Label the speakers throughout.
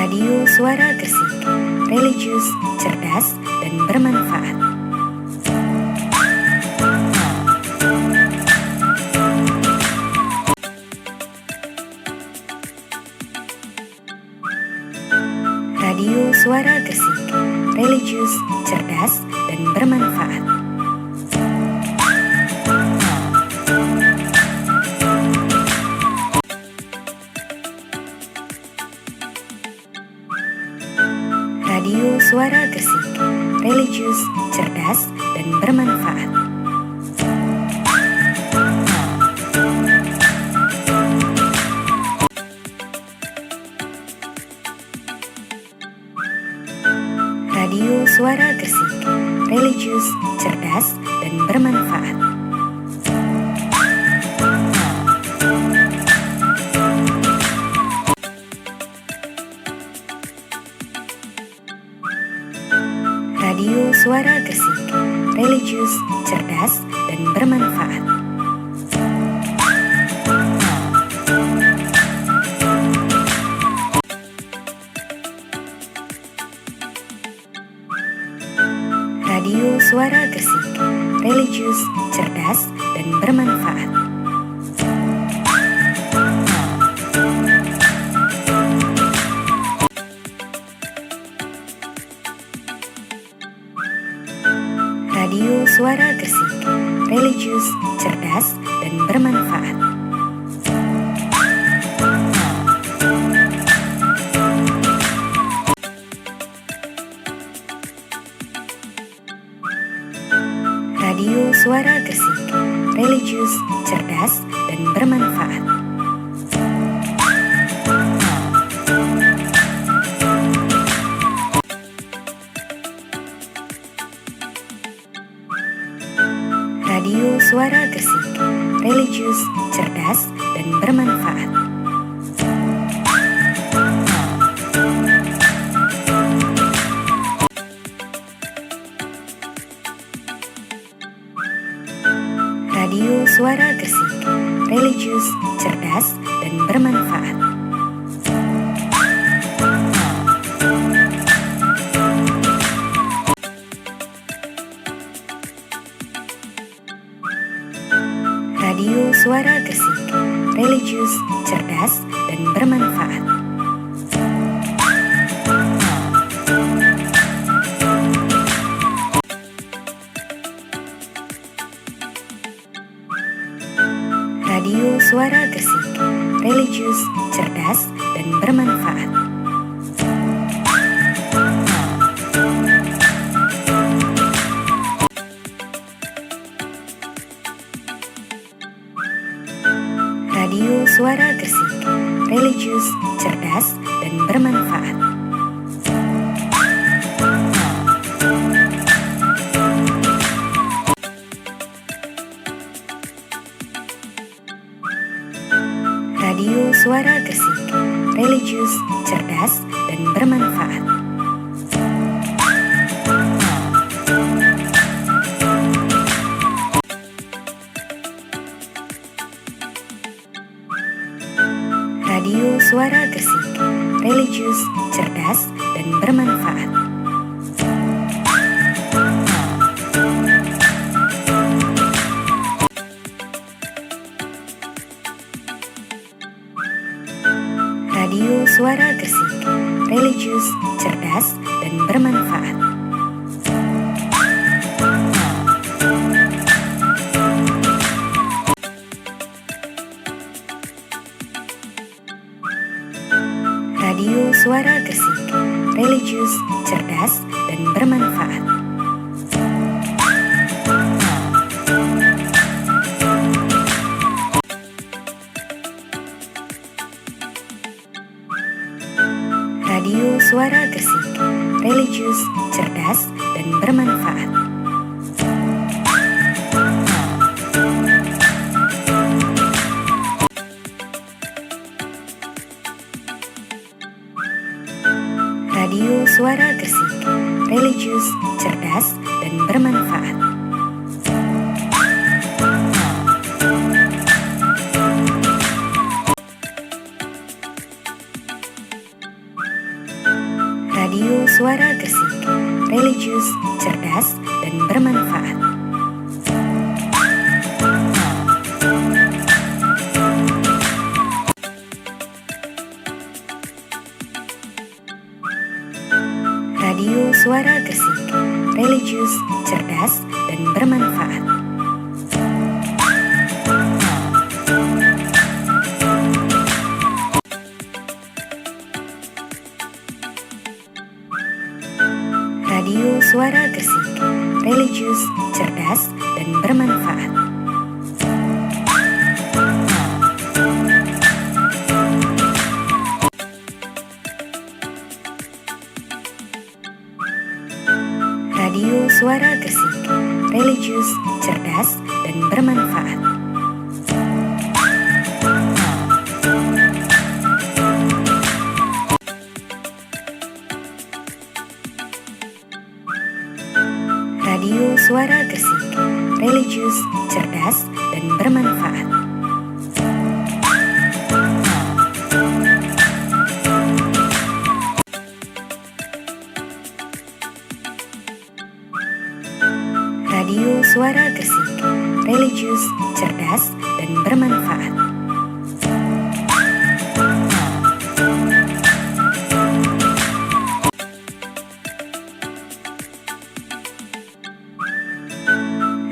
Speaker 1: Radio Suara Gresik, religius, cerdas, dan bermanfaat. Radio Suara Gresik, religius, cerdas, dan bermanfaat. Radio Suara Gresik, religius, cerdas, dan bermanfaat. Radio Suara Gresik, religius, cerdas, dan bermanfaat. Radio Suara Gresik, religius, cerdas, dan bermanfaat. Radio Suara Gresik, religius, cerdas, dan bermanfaat. Radio Suara Gresik, religius, cerdas, dan bermanfaat. Radio Suara Gresik, religius, cerdas, dan bermanfaat. Radio Suara Gresik, religius, cerdas, dan bermanfaat. Radio Suara Gresik, religius, cerdas, dan bermanfaat. Radio Suara Gresik, religius, cerdas, dan bermanfaat. Radio Suara Gresik, religius, cerdas, dan bermanfaat. Radio Suara Gresik, religius, cerdas, dan bermanfaat. Radio Suara Gresik, religius, cerdas, dan bermanfaat. Radio Suara Gresik, religius, cerdas, dan bermanfaat. Radio Suara Gresik, religius, cerdas, dan bermanfaat. Radio Suara Gresik, religius, cerdas, dan bermanfaat. Radio Suara Gresik, religius, cerdas, dan bermanfaat. Radio Suara Gresik, religius, cerdas, dan bermanfaat. Suara Gresik, religius, cerdas, dan bermanfaat. Radio Suara Gresik, religius, cerdas, dan bermanfaat. Radio Suara Gresik, religius, cerdas, dan bermanfaat. Radio Suara Gresik, religius, cerdas, dan bermanfaat. Radio Suara Gresik, religius, cerdas, dan bermanfaat. Radio Suara Gresik, religius, cerdas, dan bermanfaat.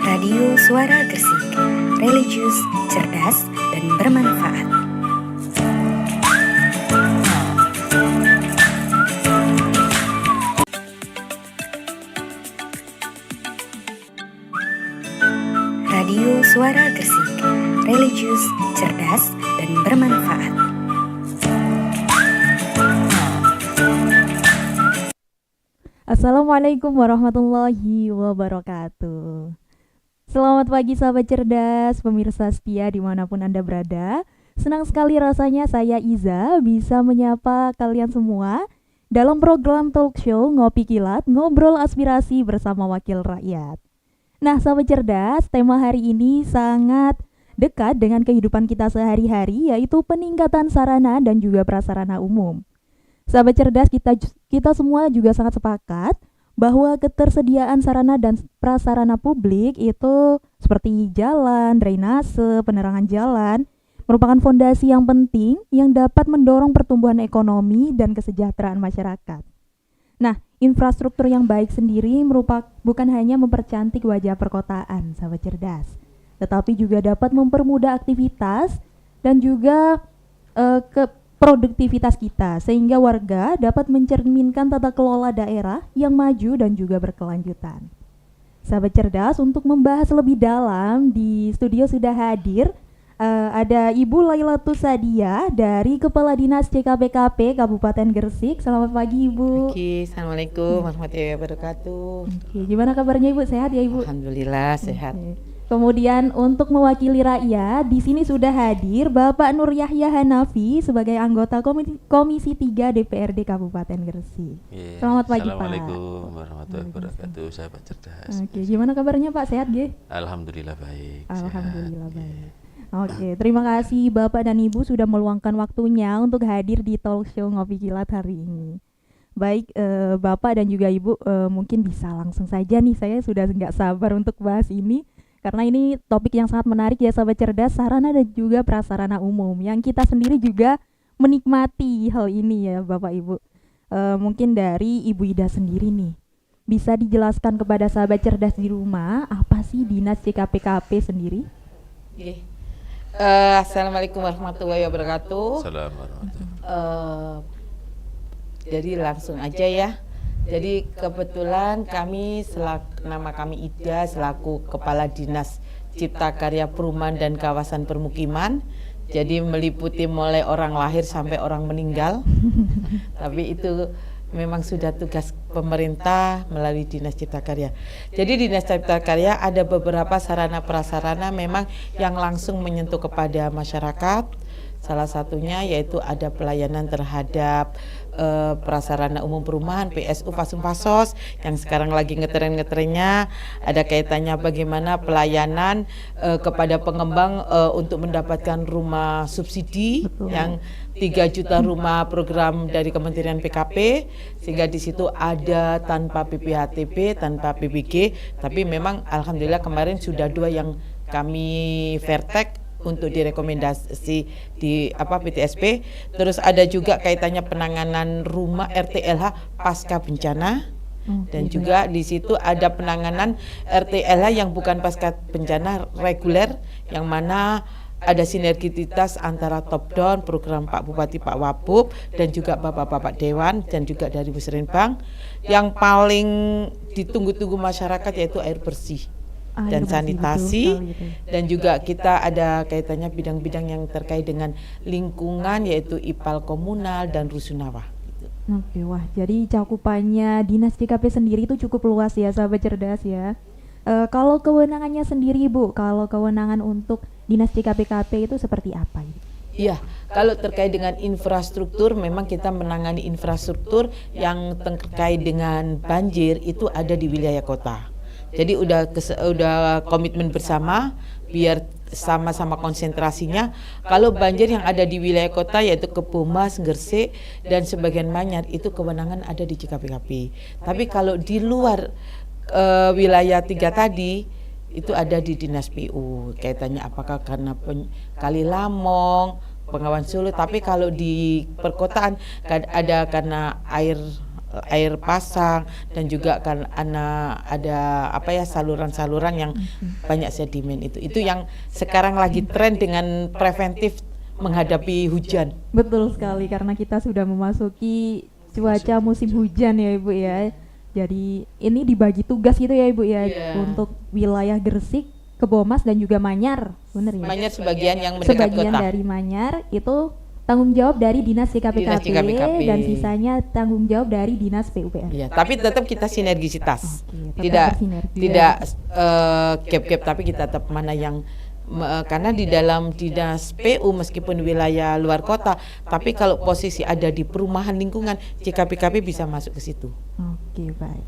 Speaker 1: Radio Suara Gresik, religius, cerdas, dan bermanfaat. Radio Suara Gresik, religius, cerdas, dan bermanfaat.
Speaker 2: Assalamualaikum warahmatullahi wabarakatuh. Selamat pagi sahabat cerdas, pemirsa setia dimanapun Anda berada. Senang sekali rasanya saya Iza bisa menyapa kalian semua dalam program talk show Ngopi Kilat, Ngobrol Aspirasi bersama Wakil Rakyat. Nah sahabat cerdas, tema hari ini sangat dekat dengan kehidupan kita sehari-hari, yaitu peningkatan sarana dan juga prasarana umum. Sahabat cerdas, kita semua juga sangat sepakat bahwa ketersediaan sarana dan prasarana publik itu seperti jalan, drainase, penerangan jalan merupakan fondasi yang penting yang dapat mendorong pertumbuhan ekonomi dan kesejahteraan masyarakat. Nah, infrastruktur yang baik sendiri bukan hanya mempercantik wajah perkotaan, sahabat cerdas, tetapi juga dapat mempermudah aktivitas dan juga produktivitas kita, sehingga warga dapat mencerminkan tata kelola daerah yang maju dan juga berkelanjutan. Sahabat cerdas, untuk membahas lebih dalam di studio sudah hadir ada Ibu Lailatus Sadia dari Kepala Dinas CKPKP Kabupaten Gresik. Selamat pagi Ibu.
Speaker 3: Oke, Assalamualaikum warahmatullahi wabarakatuh.
Speaker 2: Oke, gimana kabarnya Ibu? Sehat ya Ibu?
Speaker 3: Alhamdulillah sehat.
Speaker 2: Kemudian untuk mewakili rakyat, di sini sudah hadir Bapak Nur Yahya Hanafi sebagai anggota Komisi 3 DPRD Kabupaten Gresik. Selamat pagi Pak.
Speaker 4: Assalamualaikum warahmatullahi wabarakatuh, sahabat cerdas.
Speaker 2: Oke, gimana kabarnya Pak? Sehat G?
Speaker 4: Alhamdulillah baik.
Speaker 2: Alhamdulillah baik. Oke, terima kasih Bapak dan Ibu sudah meluangkan waktunya untuk hadir di talk show Ngopi Kilat hari ini. Baik, Bapak dan juga Ibu mungkin bisa langsung saja nih, saya sudah nggak sabar untuk bahas ini. Karena ini topik yang sangat menarik ya sahabat cerdas, sarana dan juga prasarana umum yang kita sendiri juga menikmati hal ini ya Bapak Ibu. Mungkin dari Ibu Ida sendiri nih, bisa dijelaskan kepada sahabat cerdas di rumah apa sih Dinas CKPKP sendiri?
Speaker 3: Assalamualaikum warahmatullahi wabarakatuh.
Speaker 4: Assalamualaikum.
Speaker 3: Jadi langsung aja ya. Jadi kebetulan nama kami Ida selaku Kepala Dinas Cipta Karya Perumahan dan Kawasan Permukiman. Jadi meliputi mulai orang lahir sampai orang meninggal. Tapi itu memang sudah tugas pemerintah melalui Dinas Cipta Karya. Jadi Dinas Cipta Karya ada beberapa sarana prasarana memang yang langsung menyentuh kepada masyarakat, Salah satunya yaitu ada pelayanan terhadap prasarana umum perumahan PSU Fasum-Fasos yang sekarang lagi ngetren-ngetrennya. Ada kaitannya bagaimana pelayanan kepada pengembang untuk mendapatkan rumah subsidi.
Speaker 2: Betul.
Speaker 3: Yang 3 juta rumah program dari Kementerian PKP, sehingga di situ ada tanpa PPHTP, tanpa PBG, tapi memang alhamdulillah kemarin sudah 2 yang kami vertek untuk direkomendasi di PTSP. Terus ada juga kaitannya penanganan rumah RTLH pasca bencana. Dan juga di situ ada penanganan RTLH yang bukan pasca bencana reguler, yang mana ada sinergisitas antara top down program Pak Bupati, Pak Wabub, dan juga Bapak-Bapak Dewan, dan juga dari Musrenbang. Yang paling ditunggu-tunggu masyarakat yaitu air bersih dan sanitasi, dan juga kita ada kaitannya bidang-bidang yang terkait dengan lingkungan yaitu IPAL komunal dan rusunawa.
Speaker 2: Oke, wah, jadi cakupannya Dinas JKP sendiri itu cukup luas ya, sahabat cerdas ya. Kalau kewenangannya sendiri, Bu, kalau kewenangan untuk Dinas JKP-KP itu seperti apa?
Speaker 3: Iya, kalau terkait dengan infrastruktur, memang kita menangani infrastruktur yang terkait dengan banjir itu ada di wilayah kota. Jadi udah komitmen bersama biar sama-sama konsentrasinya. Kalau banjir yang ada di wilayah kota yaitu Kebomas, Gresik, dan sebagian Manyar itu kewenangan ada di JKP-KP. Tapi kalau di luar wilayah 3 tadi itu ada di Dinas PU. Kaitannya apakah karena Kali Lamong, Bengawan Solo, tapi kalau di perkotaan ada karena air pasang, dan juga kan ada saluran-saluran yang banyak sedimen. Itu yang sekarang lagi tren dengan preventif menghadapi hujan.
Speaker 2: Betul sekali, karena kita sudah memasuki cuaca musim hujan ya Ibu ya. Jadi ini dibagi tugas gitu ya Ibu ya, untuk wilayah Gresik, Kebomas, dan juga Manyar, benar ya?
Speaker 3: Manyar sebagian yang mendekat
Speaker 2: sebagian
Speaker 3: kota.
Speaker 2: dari Manyar itu tanggung jawab dari Dinas JKP-KP, dan sisanya tanggung jawab dari Dinas PUPR.
Speaker 3: Iya, tapi tetap kita sinergisitas.
Speaker 2: Oke,
Speaker 3: tidak
Speaker 2: bersinergi.
Speaker 3: tidak gap-gap, tapi kita tetap mana yang karena di dalam Dinas PU meskipun wilayah luar kota, tapi kalau posisi ada di perumahan lingkungan, JKP-KP bisa masuk ke situ.
Speaker 2: Oke, baik.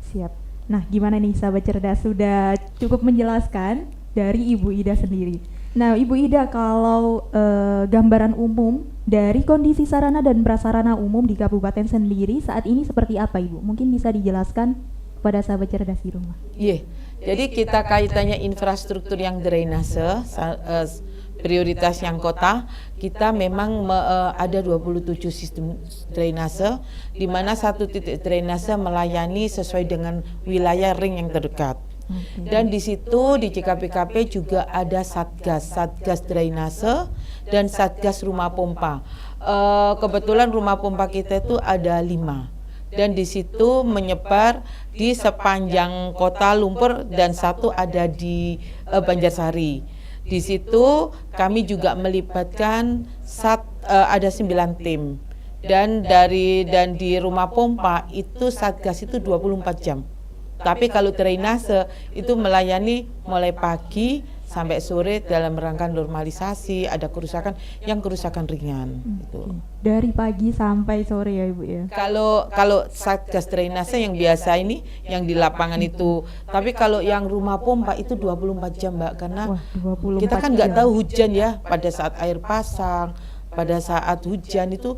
Speaker 2: Siap. Nah, gimana nih sahabat cerdas, sudah cukup menjelaskan dari Ibu Ida sendiri. Nah, Ibu Ida, kalau gambaran umum dari kondisi sarana dan prasarana umum di kabupaten sendiri saat ini seperti apa, Ibu? Mungkin bisa dijelaskan kepada sahabat cerdas di rumah.
Speaker 3: Iya, jadi kita kaitannya infrastruktur yang drainase, prioritas yang kota, kita memang ada 27 sistem drainase, di mana 1 titik drainase melayani sesuai dengan wilayah ring yang terdekat. Dan di situ di JKP-KP juga ada satgas drainase dan satgas rumah pompa. Kebetulan rumah pompa kita itu ada 5, dan di situ menyebar di sepanjang kota Lumpur, dan 1 ada di Banjarsari. Di situ kami juga melibatkan ada 9 tim, dan di rumah pompa itu satgas itu 24 jam. Tapi kalau drainase itu melayani mulai pagi sampai sore dalam rangka normalisasi, ada kerusakan ringan gitu.
Speaker 2: Dari pagi sampai sore ya Ibu ya.
Speaker 3: Kalau satgas drainase yang biasa ini yang di lapangan itu, tapi kalau yang rumah pompa itu 24 jam Mbak, karena kita kan nggak tahu hujan ya, pada saat air pasang, pada saat hujan itu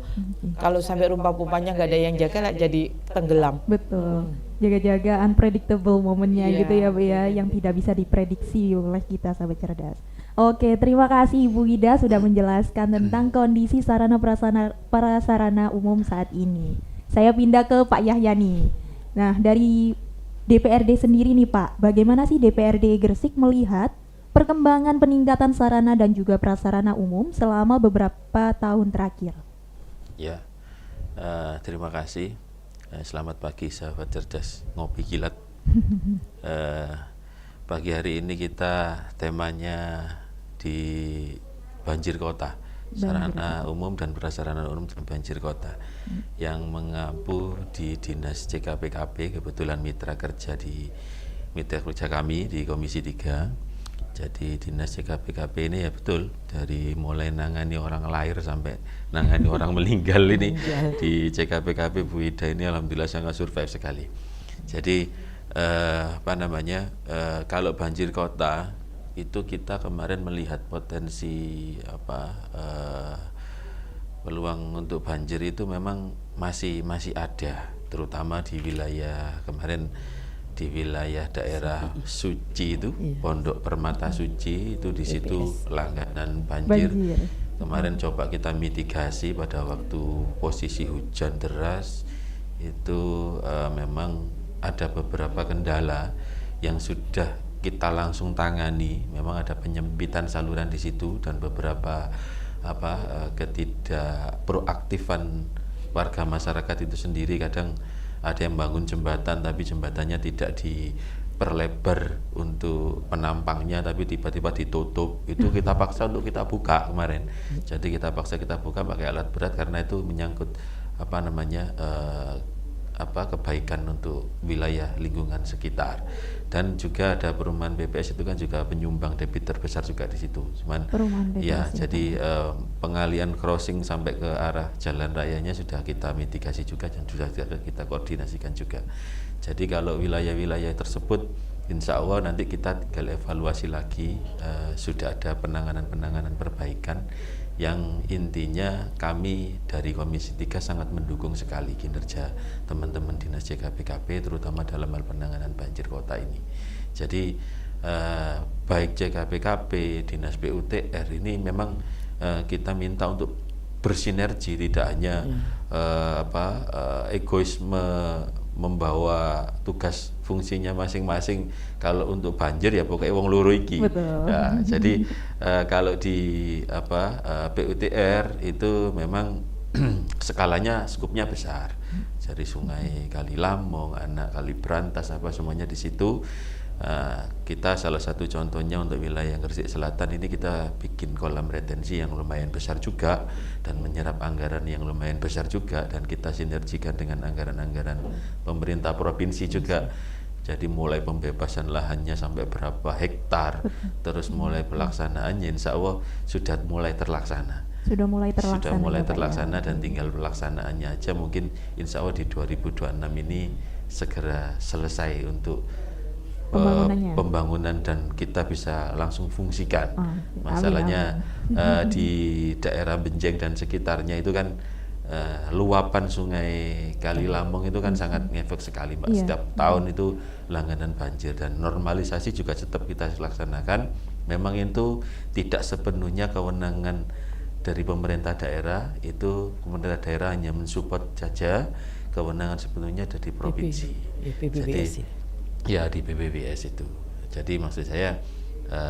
Speaker 3: kalau sampai rumah pompanya nggak ada yang jaga lah, jadi tenggelam.
Speaker 2: Betul. Jaga-jaga unpredictable momennya gitu ya Bu ya, yang tidak bisa diprediksi oleh kita sahabat cerdas. Oke, terima kasih Ibu Ida sudah menjelaskan tentang kondisi sarana prasarana umum saat ini. Saya pindah ke Pak Yahya nih. Nah, dari DPRD sendiri nih Pak, bagaimana sih DPRD Gresik melihat perkembangan peningkatan sarana dan juga prasarana umum selama beberapa tahun terakhir?
Speaker 4: Ya, terima kasih. Selamat pagi sahabat cerdas ngopi kilat. Pagi hari ini kita temanya di banjir kota, sarana umum dan prasarana umum di banjir kota, yang mengampu di Dinas JKP-KP, kebetulan mitra kerja kami di Komisi 3. Jadi dinas CKPKP ini ya betul dari mulai nangani orang lahir sampai nangani orang meninggal ini di CKPKP Bu Ida ini alhamdulillah sangat survive sekali. Jadi kalau banjir kota itu kita kemarin melihat potensi peluang untuk banjir itu memang masih ada, terutama di wilayah kemarin di wilayah daerah Suci itu, Pondok Permata Suci itu di situ langganan banjir. Kemarin coba kita mitigasi pada waktu posisi hujan deras itu memang ada beberapa kendala yang sudah kita langsung tangani. Memang ada penyempitan saluran di situ dan beberapa ketidakproaktifan warga masyarakat itu sendiri. Kadang ada yang bangun jembatan tapi jembatannya tidak diperlebar untuk penampangnya, tapi tiba-tiba ditutup. Itu kita paksa untuk kita buka kemarin. Jadi kita paksa kita buka pakai alat berat karena itu menyangkut kebaikan untuk wilayah lingkungan sekitar. Dan juga ada perumahan BPS itu kan juga penyumbang debit terbesar juga di situ. Cuman ya jadi pengalian crossing sampai ke arah jalan rayanya sudah kita mitigasi juga dan sudah kita koordinasikan juga. Jadi kalau wilayah-wilayah tersebut insya Allah nanti kita tinggal evaluasi lagi, sudah ada penanganan perbaikan yang intinya kami dari Komisi 3 sangat mendukung sekali kinerja teman-teman dinas CKPKP terutama dalam hal penanganan banjir kota ini. Jadi baik CKPKP, dinas PUTR ini memang kita minta untuk bersinergi, tidak hanya egoisme membawa tugas fungsinya masing-masing. Kalau untuk banjir ya pokoknya wong loro iki. Ya, jadi kalau di PUTR itu memang skalanya skupnya besar. Dari Sungai Kali Lamong, Anak Kali Brantas semuanya di situ. Kita salah satu contohnya untuk wilayah Gresik Selatan ini kita bikin kolam retensi yang lumayan besar juga dan menyerap anggaran yang lumayan besar juga, dan kita sinergikan dengan anggaran-anggaran pemerintah provinsi juga. Jadi mulai pembebasan lahannya sampai berapa hektar, terus mulai pelaksanaannya insya Allah sudah mulai terlaksana. Sudah mulai terlaksana dan tinggal pelaksanaannya aja mungkin insya Allah di 2026 ini segera selesai untuk pembangunan dan kita bisa langsung fungsikan. Masalahnya di daerah Benjeng dan sekitarnya itu kan luapan Sungai Kali Lamong itu kan sangat ngefek sekali Mbak. Setiap tahun itu langganan banjir dan normalisasi juga tetap kita laksanakan. Memang itu tidak sepenuhnya kewenangan dari pemerintah daerah, itu pemerintah daerah hanya mensupport saja, kewenangan sepenuhnya ada di provinsi. Jadi ya di PPBS itu. Jadi maksud saya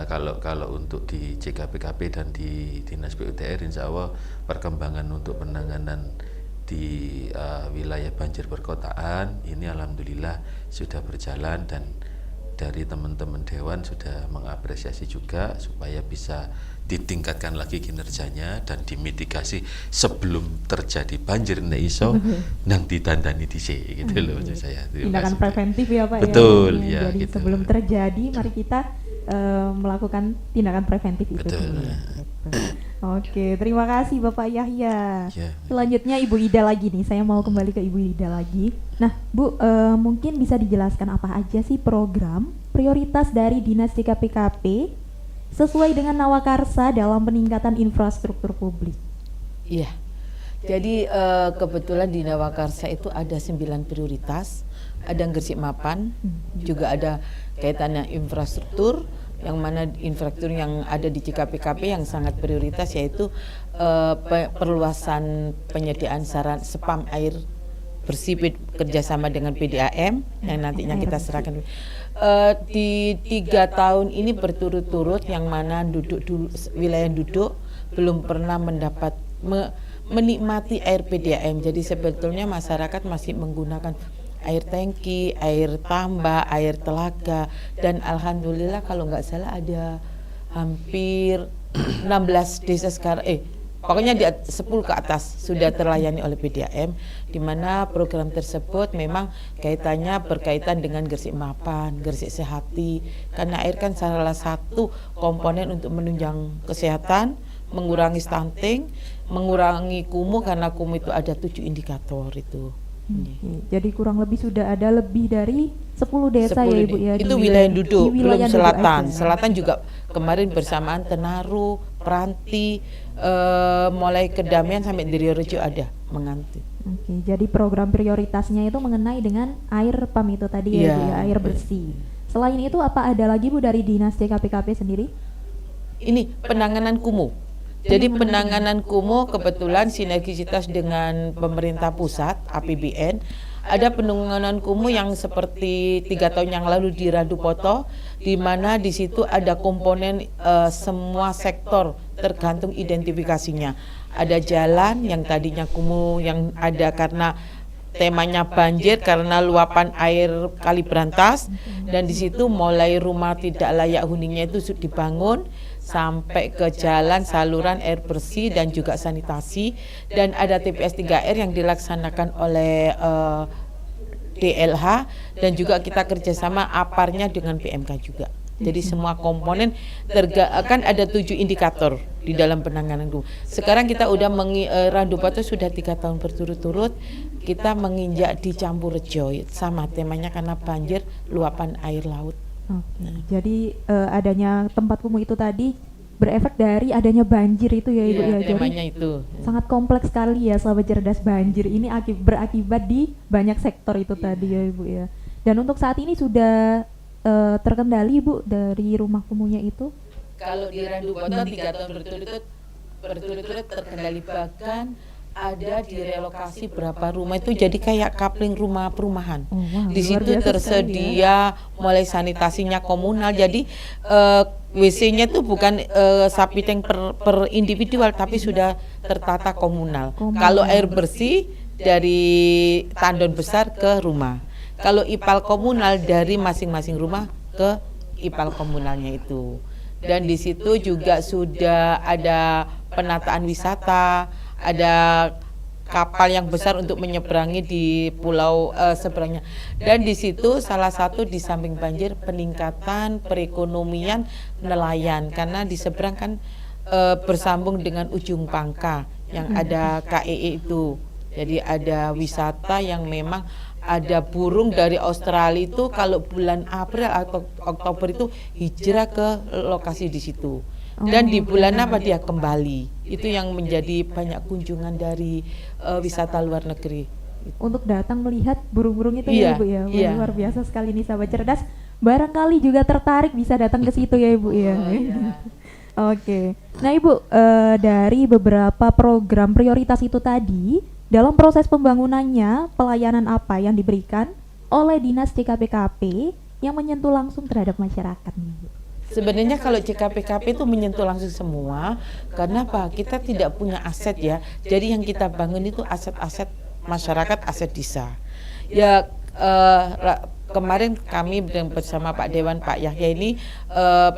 Speaker 4: kalau untuk di CKPKP dan di Dinas PUTR insya Allah perkembangan untuk penanganan di wilayah banjir perkotaan ini alhamdulillah sudah berjalan, dan dari teman-teman Dewan sudah mengapresiasi juga supaya bisa ditingkatkan lagi kinerjanya dan dimitigasi sebelum terjadi banjir nek iso nang ditandani dhisik gitu loh saya.
Speaker 2: Tindakan preventif ya Pak.
Speaker 4: Betul
Speaker 2: ya. Jadi
Speaker 4: gitu.
Speaker 2: Sebelum terjadi mari kita melakukan tindakan preventif itu.
Speaker 4: Betul.
Speaker 2: Oke, terima kasih Bapak Yahya.
Speaker 4: Ya.
Speaker 2: Selanjutnya Ibu Ida lagi nih. Saya mau kembali ke Ibu Ida lagi. Nah, Bu, mungkin bisa dijelaskan apa aja sih program prioritas dari Dinas CKPKP sesuai dengan nawakarsa dalam peningkatan infrastruktur publik?
Speaker 3: Iya. Jadi kebetulan di nawakarsa itu ada 9 prioritas. Ada Gresik Mapan, juga ada kaitannya infrastruktur, yang mana infrastruktur yang ada di CKPKP yang sangat prioritas yaitu perluasan penyediaan saran spam air bersih kerjasama dengan PDAM yang nantinya kita serahkan di 3 tahun ini berturut-turut, yang mana wilayah duduk belum pernah mendapat menikmati air PDAM. Jadi sebetulnya masyarakat masih menggunakan air tangki, air tambak, air telaga, dan alhamdulillah kalau nggak salah ada hampir 16 desa sekarang pokoknya 10 ke atas sudah terlayani oleh PDAM, di mana program tersebut memang kaitannya berkaitan dengan Gresik Mapan, Gresik Sehati, karena air kan salah satu komponen untuk menunjang kesehatan, mengurangi stunting, mengurangi kumuh, karena kumuh itu ada 7 indikator itu.
Speaker 2: Jadi kurang lebih sudah ada lebih dari 10 desa
Speaker 3: 10
Speaker 2: ya Ibu ya.
Speaker 3: itu wilayah duduk,
Speaker 2: di
Speaker 3: belum
Speaker 2: wilayah
Speaker 3: selatan.
Speaker 2: duduk aja.
Speaker 3: Selatan juga kemarin bersamaan Tenaru, Peranti, mulai Kedamian sampai Diriorejo ada menganti.
Speaker 2: Oke, jadi program prioritasnya itu mengenai dengan air PAM itu tadi ya Ibu ya, air bersih. Selain itu apa ada lagi Bu dari Dinas CKPKP sendiri?
Speaker 3: Ini penanganan kumuh. Jadi penanganan kumuh kebetulan sinergisitas dengan pemerintah pusat APBN. Ada penanganan kumuh yang seperti 3 tahun yang lalu di Randupoto, di mana di situ ada komponen semua sektor tergantung identifikasinya. Ada jalan yang tadinya kumuh yang ada karena temanya banjir karena luapan air Kali Brantas, dan di situ mulai rumah tidak layak huninya itu dibangun sampai ke jalan, saluran air bersih dan juga sanitasi, dan ada TPS 3R yang dilaksanakan oleh DLH, dan juga kita kerjasama aparnya dengan PMK juga. Jadi semua komponen kan ada 7 indikator di dalam penanganan kumuh. Sekarang kita udah Randupoto sudah 3 tahun berturut-turut kita menginjak di Campurrejo sama temanya karena banjir luapan air laut.
Speaker 2: Jadi adanya tempat kumuh itu tadi berefek dari adanya banjir itu ya Ibu ya.
Speaker 3: Temanya
Speaker 2: Jadi
Speaker 3: itu.
Speaker 2: sangat kompleks sekali ya sahabat cerdas, banjir ini berakibat di banyak sektor itu tadi ya Ibu ya. Dan untuk saat ini sudah terkendali Bu dari rumah kumuhnya itu?
Speaker 3: Kalau di Randupoto 3 tahun berturut-turut terkendali, bahkan ada direlokasi berapa rumah itu jadi kayak kapling rumah perumahan. Di situ tersedia mulai sanitasinya komunal, jadi WC-nya tuh bukan sapi tank per individual tapi sudah tertata komunal. Kalau air bersih dari tandon besar ke rumah. Kalau IPAL komunal dari masing-masing rumah ke IPAL komunalnya itu. Dan di situ juga sudah ada penataan wisata, ada kapal yang besar untuk menyeberangi di pulau seberangnya. Dan di situ salah satu di samping banjir peningkatan perekonomian nelayan, karena di seberang kan bersambung dengan Ujung Pangka yang ada KEE itu. Jadi ada wisata yang memang ada burung dari Australia itu kalau bulan April atau Oktober itu hijrah ke lokasi di situ. Dan di bulan apa dia kembali. Itu yang menjadi banyak kunjungan dari wisata luar negeri.
Speaker 2: Untuk datang melihat burung-burung itu ya Ibu ya.
Speaker 3: Iya.
Speaker 2: Luar biasa sekali nih sahabat cerdas. Barangkali juga tertarik bisa datang ke situ ya Ibu ya. Oke. Nah Ibu, dari beberapa program prioritas itu tadi, dalam proses pembangunannya, pelayanan apa yang diberikan oleh Dinas CKPKP yang menyentuh langsung terhadap masyarakat nih Bu?
Speaker 3: Sebenarnya kalau CKPKP itu menyentuh langsung semua, karena apa? Kita tidak punya aset ya. Jadi yang kita bangun itu aset-aset masyarakat, aset desa. Ya kemarin kami bersama Pak Dewan, Pak Yahya ini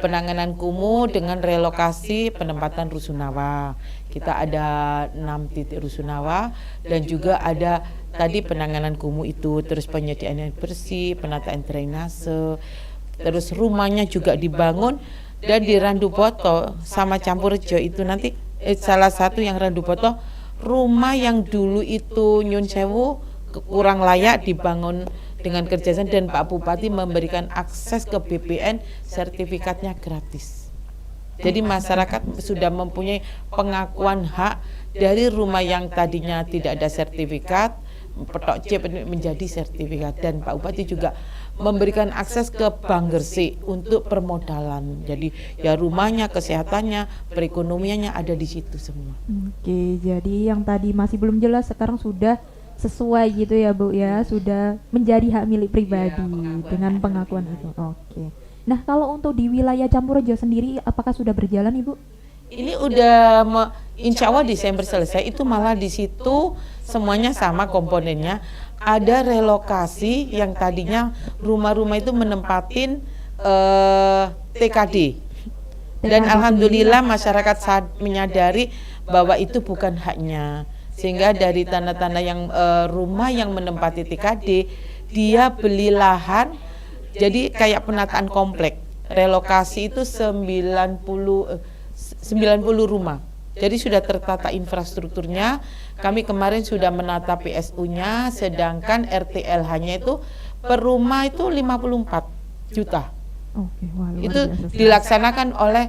Speaker 3: penanganan kumuh dengan relokasi penempatan rusunawa. Kita ada 6 titik rusunawa dan juga ada tadi penanganan kumuh itu, terus penyediaan air bersih, penataan drainase, terus rumahnya juga dibangun. Dan di Randupoto sama Campurrejo itu nanti salah satu yang Randupoto, rumah yang dulu itu Nyun Sewu kurang layak dibangun dengan kerjasama, dan Pak Bupati memberikan akses ke BPN, sertifikatnya gratis. Jadi masyarakat sudah mempunyai pengakuan hak dari rumah yang tadinya tidak ada sertifikat, petok C menjadi sertifikat. Dan Pak Bupati juga memberikan akses ke Bank Gresik untuk permodalan. Jadi ya rumahnya, kesehatannya, perekonomiannya ada di situ semua.
Speaker 2: Oke, jadi yang tadi masih belum jelas sekarang sudah sesuai gitu ya Bu ya, sudah menjadi hak milik pribadi dengan pengakuan itu. Oke. Nah kalau untuk di wilayah Campurrejo sendiri apakah sudah berjalan Ibu?
Speaker 3: Ini udah insya Allah Desember selesai. Itu malah di situ semuanya sama komponennya. Ada relokasi yang tadinya rumah-rumah itu menempatin TKD. Dan alhamdulillah masyarakat saat menyadari bahwa itu bukan haknya. Sehingga dari tanah-tanah yang rumah yang menempati TKD, dia beli lahan, jadi kayak penataan komplek. Relokasi itu 90 rumah. Jadi sudah tertata infrastrukturnya. Kami kemarin sudah menata PSU-nya, sedangkan RTLH-nya itu per rumah itu 54 juta.
Speaker 2: Oke, wah, luar
Speaker 3: Itu
Speaker 2: biasa sekali.
Speaker 3: dilaksanakan oleh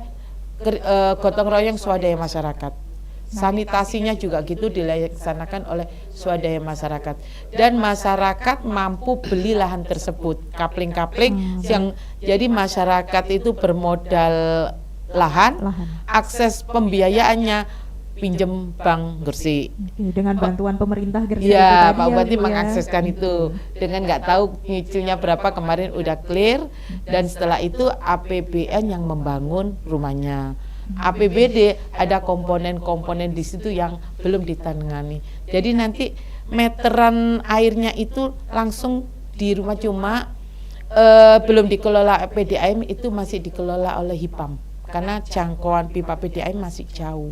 Speaker 3: gotong royong swadaya masyarakat. Sanitasinya juga gitu dilaksanakan oleh swadaya masyarakat, dan masyarakat mampu beli lahan tersebut, kapling-kapling yang jadi masyarakat itu bermodal lahan, akses pembiayaannya pinjem bank Gresik.
Speaker 2: Oke, dengan bantuan pemerintah Gresik itu
Speaker 3: Iya,
Speaker 2: tadi
Speaker 3: Pak
Speaker 2: ya,
Speaker 3: Bupati
Speaker 2: Bu, ya.
Speaker 3: mengakseskan itu dengan nggak tahu nyicilnya berapa, kemarin udah clear, dan setelah itu APBN yang membangun rumahnya. APBD ada komponen-komponen di situ yang belum ditangani. Jadi nanti meteran airnya itu langsung di rumah, cuma belum dikelola PDAM, itu masih dikelola oleh HIPAM karena jangkauan pipa PDAM masih jauh.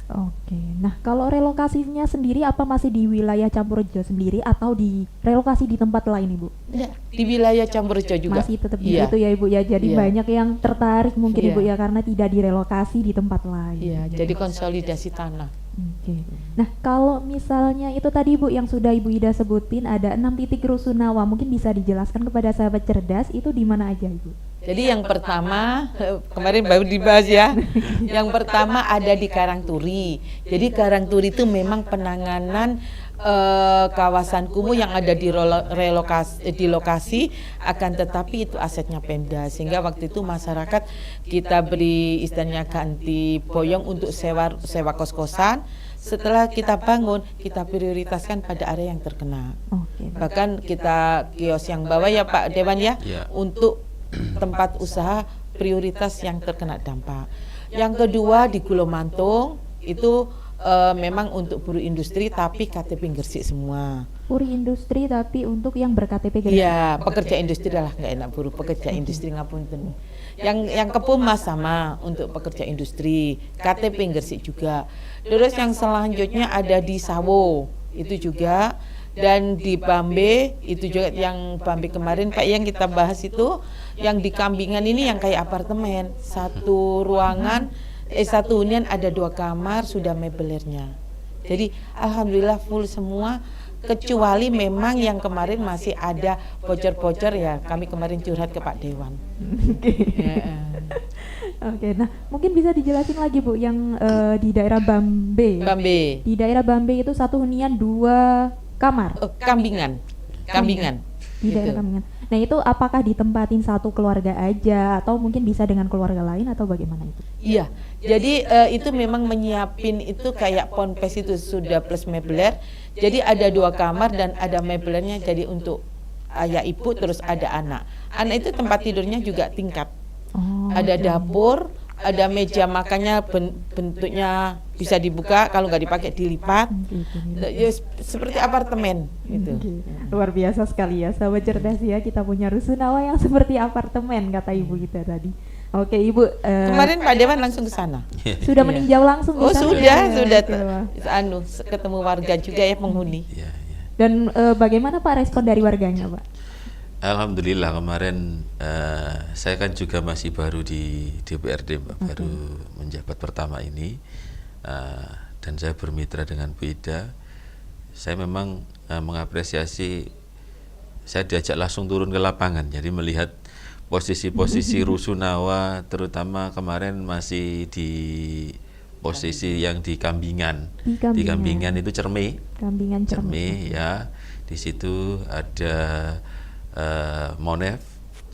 Speaker 2: Oke, nah kalau relokasinya sendiri apa masih di wilayah Campurjo sendiri atau di relokasi di tempat lain, Ibu?
Speaker 3: Ya, di wilayah Campurjo juga.
Speaker 2: Masih tetap di
Speaker 3: Iya.
Speaker 2: situ ya, Ibu ya. Jadi
Speaker 3: Iya.
Speaker 2: banyak yang tertarik mungkin
Speaker 3: Iya.
Speaker 2: Ibu ya karena tidak direlokasi di tempat lain.
Speaker 3: Iya, jadi konsolidasi tanah.
Speaker 2: Oke. Nah, kalau misalnya itu tadi Bu yang sudah Ibu Ida sebutin ada 6 titik rusunawa, mungkin bisa dijelaskan kepada sahabat cerdas itu di mana aja, Ibu?
Speaker 3: Jadi yang pertama, kemarin baru dibahas ya. Yang pertama ada di Karangturi. Jadi Karangturi itu memang penanganan kawasan kumuh yang ada di lokasi, akan tetapi itu asetnya Pemda, sehingga waktu itu masyarakat kita beri istilahnya ganti boyong untuk sewa kos-kosan. Setelah kita bangun, kita prioritaskan pada area yang terkena.
Speaker 2: Oke.
Speaker 3: Bahkan kita kios yang bawah ya Pak Dewan ya,
Speaker 4: Ya.
Speaker 3: untuk tempat usaha prioritas yang terkena dampak. Yang kedua di Gulomantung itu memang untuk buruh industri tapi KTP Gresik semua.
Speaker 2: Puri industri tapi untuk yang ber-KTP Gresik.
Speaker 3: Iya, pekerja industri lah, nggak enak buruh, pekerja industri ngapunten. Yang Kepumas sama untuk pekerja industri, KTP Gresik juga. Terus yang selanjutnya ada di Sawo, itu juga, dan di Bambe itu juga, yang Bambe kemarin Pak yang kita bahas itu, yang di Kambingan ini yang kayak apartemen, satu ruangan, satu hunian ada 2 kamar, sudah mebelernya. Jadi alhamdulillah full semua, kecuali memang yang kemarin masih ada bocor-bocor ya, kami kemarin curhat ke Pak Dewan. Ya.
Speaker 2: Oke, nah mungkin bisa dijelasin lagi Bu yang di daerah Bambe.
Speaker 3: Bambe,
Speaker 2: Di daerah Bambe itu satu hunian 2 kamar.
Speaker 3: Kambingan.
Speaker 2: Di daerah
Speaker 3: Gitu.
Speaker 2: Kambingan. Nah itu apakah ditempatin satu keluarga aja atau mungkin bisa dengan keluarga lain atau bagaimana itu?
Speaker 3: Iya, jadi itu memang menyiapin itu kayak ponpes itu sudah plus mebeler. Jadi ada 2 kamar dan ada mebelernya, jadi untuk ayah ibu terus ada anak. Anak itu tempat tidurnya juga tingkat.
Speaker 2: Oh,
Speaker 3: Ada
Speaker 2: oke.
Speaker 3: dapur, ada meja makannya bentuknya bisa dibuka, kalau nggak dipakai dilipat.
Speaker 2: Gitu,
Speaker 3: Ya, seperti apartemen gitu.
Speaker 2: Oke. Luar biasa sekali ya sahabat cerdas ya, kita punya rusunawa yang seperti apartemen kata ibu kita tadi. Oke ibu,
Speaker 3: Kemarin Pak Dewan langsung ke sana.
Speaker 2: sudah meninjau langsung
Speaker 3: Oh
Speaker 2: di sana?
Speaker 3: sudah,
Speaker 2: Ya,
Speaker 3: sudah
Speaker 2: oke, wah.
Speaker 3: ketemu warga juga ya, penghuni.
Speaker 4: Iya, iya.
Speaker 2: Dan bagaimana Pak respon dari warganya Pak?
Speaker 4: Alhamdulillah kemarin saya kan juga masih baru di DPRD Mbak, baru menjabat pertama ini, dan saya bermitra dengan Bu Ida. Saya memang mengapresiasi, saya diajak langsung turun ke lapangan, jadi melihat posisi-posisi rusunawa, terutama kemarin masih di posisi yang di Kambingan. Di Kambingan itu Cerme.
Speaker 2: Kambingan
Speaker 4: Cerme ya, di situ ada Monef.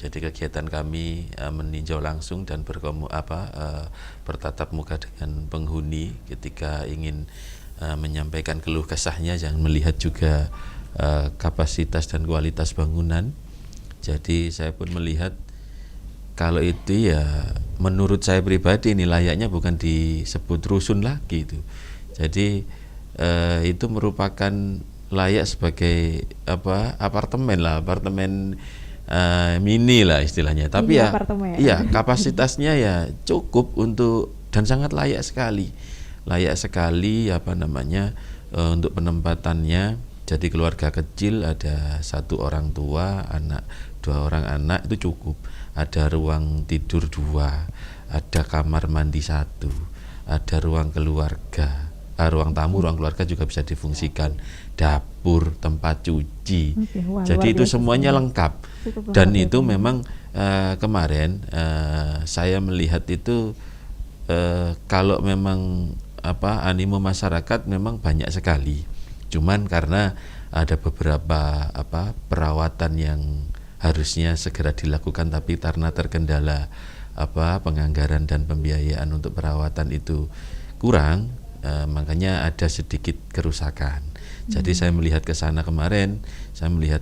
Speaker 4: Jadi kegiatan kami meninjau langsung dan bertatap muka dengan penghuni ketika ingin menyampaikan keluh kesahnya, jangan melihat juga kapasitas dan kualitas bangunan. Jadi saya pun melihat kalau itu ya menurut saya pribadi ini layaknya bukan disebut rusun lagi itu. Jadi itu merupakan layak sebagai apartemen mini lah istilahnya. Tapi
Speaker 2: Mini
Speaker 4: ya
Speaker 2: apartemen.
Speaker 4: iya kapasitasnya ya cukup untuk dan sangat layak sekali. layak sekali untuk penempatannya. Jadi keluarga kecil ada 1 orang tua, 2 orang anak itu cukup. Ada ruang tidur 2, ada kamar mandi 1, ada ruang keluarga, ruang tamu, ruang keluarga juga bisa difungsikan, dapur, tempat cuci. Jadi itu semuanya lengkap. Dan itu memang kemarin saya melihat itu kalau memang animo masyarakat memang banyak sekali. Cuman karena ada beberapa perawatan yang harusnya segera dilakukan, tapi karena terkendala penganggaran dan pembiayaan untuk perawatan itu kurang, makanya ada sedikit kerusakan. Jadi saya melihat ke sana kemarin, saya melihat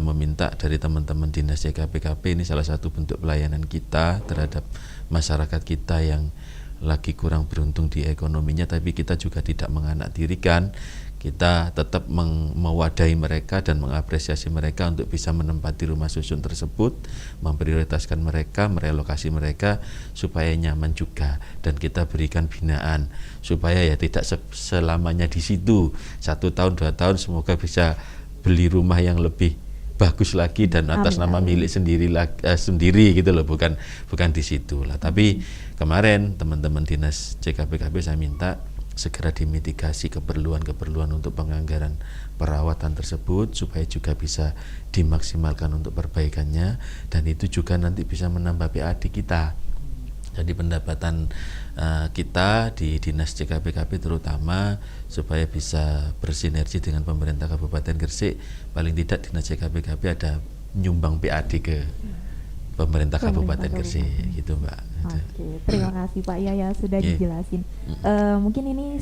Speaker 4: meminta dari teman-teman dinas JKPKP, ini salah satu bentuk pelayanan kita terhadap masyarakat kita yang lagi kurang beruntung di ekonominya, tapi kita juga tidak menganaktirikan. Kita tetap mewadahi mereka dan mengapresiasi mereka untuk bisa menempati rumah susun tersebut, memprioritaskan mereka, merelokasi mereka supaya nyaman juga, dan kita berikan binaan supaya ya tidak selamanya di situ. 1 tahun 2 tahun semoga bisa beli rumah yang lebih bagus lagi dan atas nama milik sendiri gitu loh, bukan di situ lah. Tapi kemarin teman-teman dinas JKPKP saya minta segera dimitigasi keperluan untuk penganggaran perawatan tersebut supaya juga bisa dimaksimalkan untuk perbaikannya, dan itu juga nanti bisa menambah PAD kita. Jadi pendapatan kita di dinas JKPKP terutama supaya bisa bersinergi dengan pemerintah Kabupaten Gresik, paling tidak dinas JKPKP ada nyumbang PAD ke pemerintah Kabupaten Gresik gitu Mbak.
Speaker 2: Oke, terima kasih Pak Yaya sudah dijelasin. Mungkin ini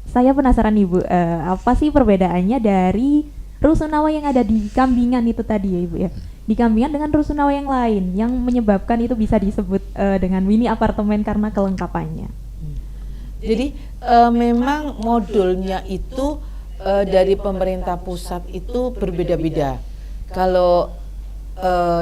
Speaker 2: saya penasaran Ibu, apa sih perbedaannya dari rusunawa yang ada di Kambingan itu tadi ya Ibu ya? Di Kambingan dengan rusunawa yang lain yang menyebabkan itu bisa disebut dengan mini apartemen karena kelengkapannya.
Speaker 3: Jadi memang modulnya itu dari pemerintah pusat itu berbeda-beda. Kalau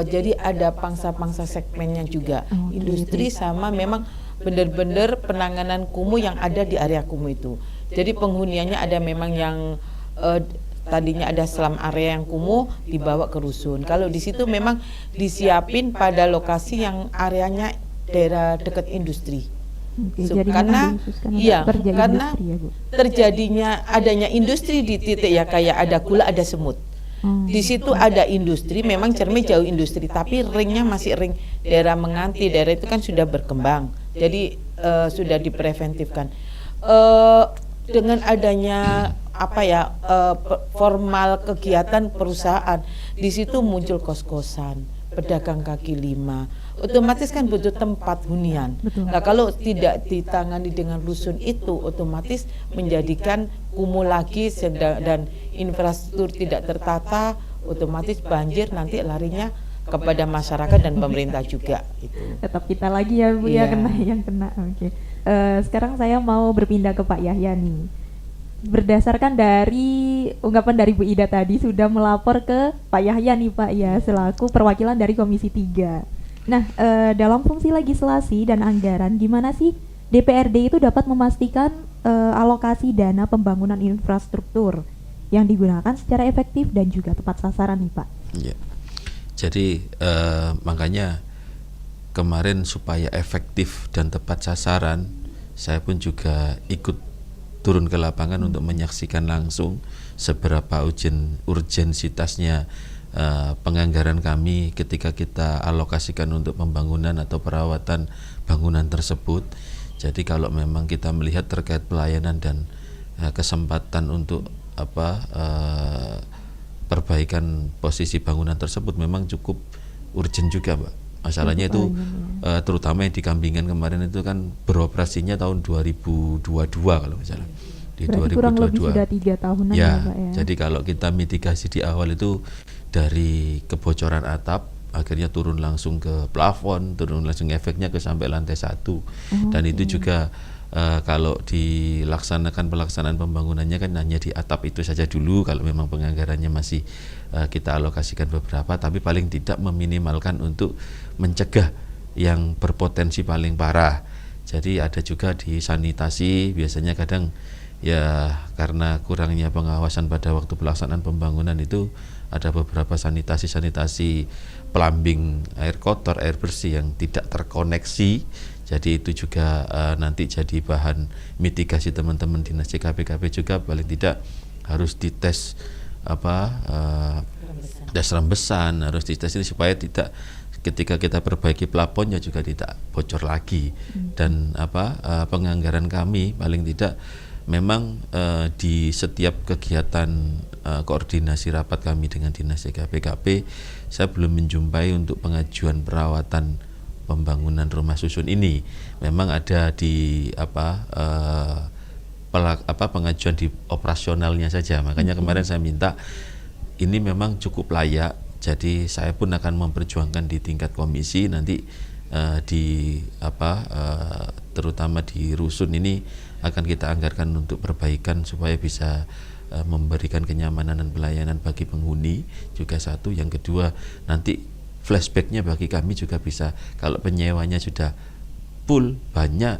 Speaker 3: jadi ada pangsa-pangsa segmennya juga, industri sama memang benar-benar penanganan kumuh yang ada di area kumuh itu. Jadi penghuniannya ada memang yang tadinya ada slum area yang kumuh dibawa ke rusun. Kalau di situ memang disiapin pada lokasi yang areanya daerah dekat industri. Karena terjadinya adanya industri di titik ya kayak ada gula ada semut. Di situ ada industri, memang Cermi jauh industri, tapi ringnya masih ring daerah Menganti, daerah itu kan sudah berkembang, jadi sudah dipreventifkan. Dengan adanya formal kegiatan perusahaan, di situ muncul kos-kosan, pedagang kaki lima, otomatis kan butuh tempat hunian. Nah kalau tidak ditangani dengan rusun itu, otomatis menjadikan kumuh lagi dan infrastruktur tidak tertata, otomatis banjir nanti larinya kepada masyarakat dan pemerintah juga. Itu.
Speaker 2: Tetap kita lagi ya Bu ya yang kena. Oke. Sekarang saya mau berpindah ke Pak Yahya nih. Berdasarkan dari ungkapan dari Bu Ida tadi sudah melapor ke Pak Yahya nih Pak ya selaku perwakilan dari Komisi 3. Nah, dalam fungsi legislasi dan anggaran gimana sih DPRD itu dapat memastikan alokasi dana pembangunan infrastruktur yang digunakan secara efektif dan juga tepat sasaran nih Pak?
Speaker 4: Ya. Jadi makanya kemarin supaya efektif dan tepat sasaran, saya pun juga ikut turun ke lapangan untuk menyaksikan langsung seberapa urgensitasnya penganggaran kami ketika kita alokasikan untuk pembangunan atau perawatan bangunan tersebut. Jadi kalau memang kita melihat terkait pelayanan dan kesempatan untuk perbaikan posisi bangunan tersebut memang cukup urgent juga Mbak. Masalahnya itu terutama yang di Kambingan kemarin itu kan beroperasinya tahun 2022 kalau nggak salah. Di
Speaker 2: berarti 2022 kurang lebih sudah 3 tahunan ya Pak ya.
Speaker 4: Jadi kalau kita mitigasi di awal itu dari kebocoran atap akhirnya turun langsung ke plafon, turun langsung efeknya ke sampai lantai 1. Dan itu juga kalau pelaksanaan pembangunannya kan hanya di atap itu saja dulu kalau memang penganggarannya masih kita alokasikan beberapa, tapi paling tidak meminimalkan untuk mencegah yang berpotensi paling parah. Jadi ada juga di sanitasi, biasanya kadang ya karena kurangnya pengawasan pada waktu pelaksanaan pembangunan itu ada beberapa sanitasi plumbing air kotor, air bersih yang tidak terkoneksi. Jadi itu juga nanti jadi bahan mitigasi teman-teman dinas CKPKP juga, paling tidak harus dites tes rembesan, harus dites ini supaya tidak ketika kita perbaiki plafonnya juga tidak bocor lagi. Dan penganggaran kami paling tidak memang di setiap kegiatan koordinasi rapat kami dengan dinas CKPKP, saya belum menjumpai untuk pengajuan perawatan pembangunan rumah susun ini. Memang ada di pengajuan di operasionalnya saja. Makanya kemarin saya minta ini memang cukup layak. Jadi saya pun akan memperjuangkan di tingkat komisi nanti terutama di rusun ini akan kita anggarkan untuk perbaikan supaya bisa memberikan kenyamanan dan pelayanan bagi penghuni juga satu. Yang kedua nanti flashbacknya bagi kami juga bisa, kalau penyewanya sudah full banyak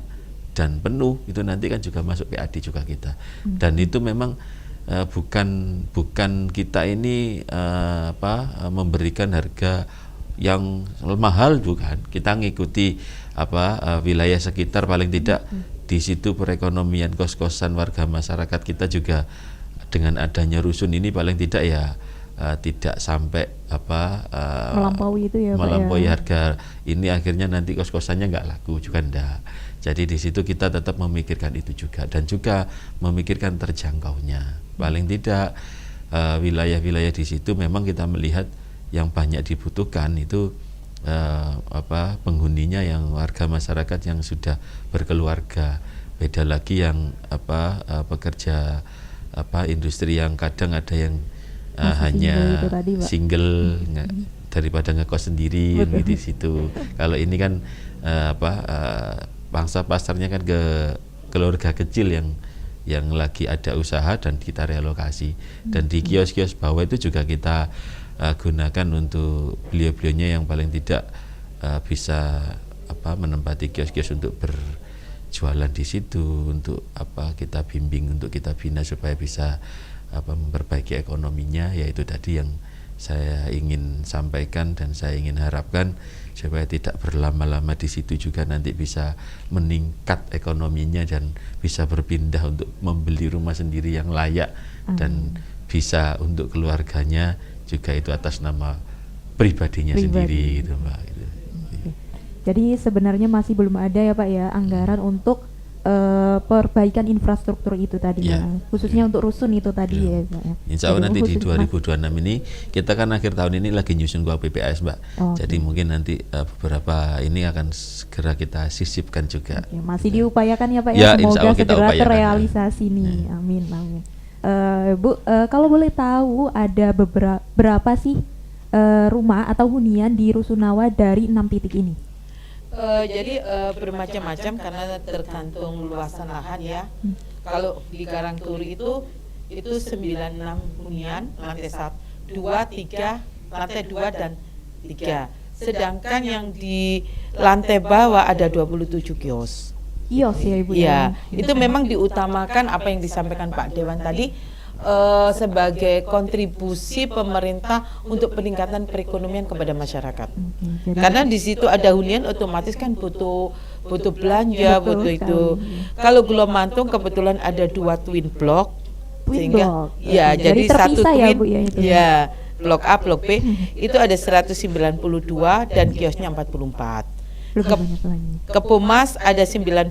Speaker 4: dan penuh itu nanti kan juga masuk PAD juga kita. Dan itu memang bukan kita ini memberikan harga yang mahal, bukan. Kita ngikuti wilayah sekitar, paling tidak di situ perekonomian kos-kosan warga masyarakat kita juga dengan adanya rusun ini paling tidak ya tidak sampai
Speaker 2: melampaui itu ya,
Speaker 4: melampaui
Speaker 2: Pak, ya.
Speaker 4: harga ini, akhirnya nanti kos-kosannya nggak laku juga ndak. Jadi di situ kita tetap memikirkan itu juga, dan juga memikirkan terjangkaunya. Paling tidak wilayah-wilayah di situ memang kita melihat yang banyak dibutuhkan itu penghuninya yang warga masyarakat yang sudah berkeluarga. Beda lagi yang pekerja industri yang kadang ada yang hanya single daripada ngekos sendiri di situ. Kalau ini kan pangsa pasarnya kan ke keluarga kecil yang lagi ada usaha dan kita relokasi. Dan di kios-kios bawah itu juga kita gunakan untuk beliau-beliaunya yang paling tidak bisa menempati kios-kios untuk berjualan di situ, untuk kita bimbing, untuk kita bina supaya bisa memperbaiki ekonominya. Yaitu tadi yang saya ingin sampaikan dan saya ingin harapkan supaya tidak berlama-lama di situ, juga nanti bisa meningkat ekonominya dan bisa berpindah untuk membeli rumah sendiri yang layak dan bisa untuk keluarganya juga itu atas nama pribadinya sendiri gitu, Mbak. Gitu.
Speaker 2: Jadi sebenarnya masih belum ada ya, Pak ya, anggaran untuk perbaikan infrastruktur itu tadi ya, khususnya untuk rusun itu tadi ya, Pak ya.
Speaker 4: Insya Allah nanti di 2026 ini kita kan akhir tahun ini lagi nyusun gua PPAS, Mbak. Jadi mungkin nanti beberapa ini akan segera kita sisipkan juga.
Speaker 2: Masih diupayakan ya, Pak ya, semoga segera terrealisasi nih. Amin, amin. Bu, kalau boleh tahu ada berapa sih rumah atau hunian di Rusunawa dari 6 titik ini?
Speaker 3: Jadi bermacam-macam karena tergantung luasan lahan ya. Kalau di Karangturi itu 96 hunian, lantai 1, 2, 3, lantai 2 dan 3. Sedangkan yang di lantai bawah ada 27 kios.
Speaker 2: Kios ya, Ibu
Speaker 3: ya. Itu memang diutamakan apa yang disampaikan Pak Dewan tadi, sebagai kontribusi pemerintah untuk peningkatan perekonomian kepada masyarakat. Karena di situ ada hunian, otomatis kan butuh belanja, butuh itu. Kalau Glomantung kebetulan ada 2 twin block, sehingga ya jadi satu twin ya, blok A, blok B itu ada 192 dan kiosnya 44. Kepumas ada 96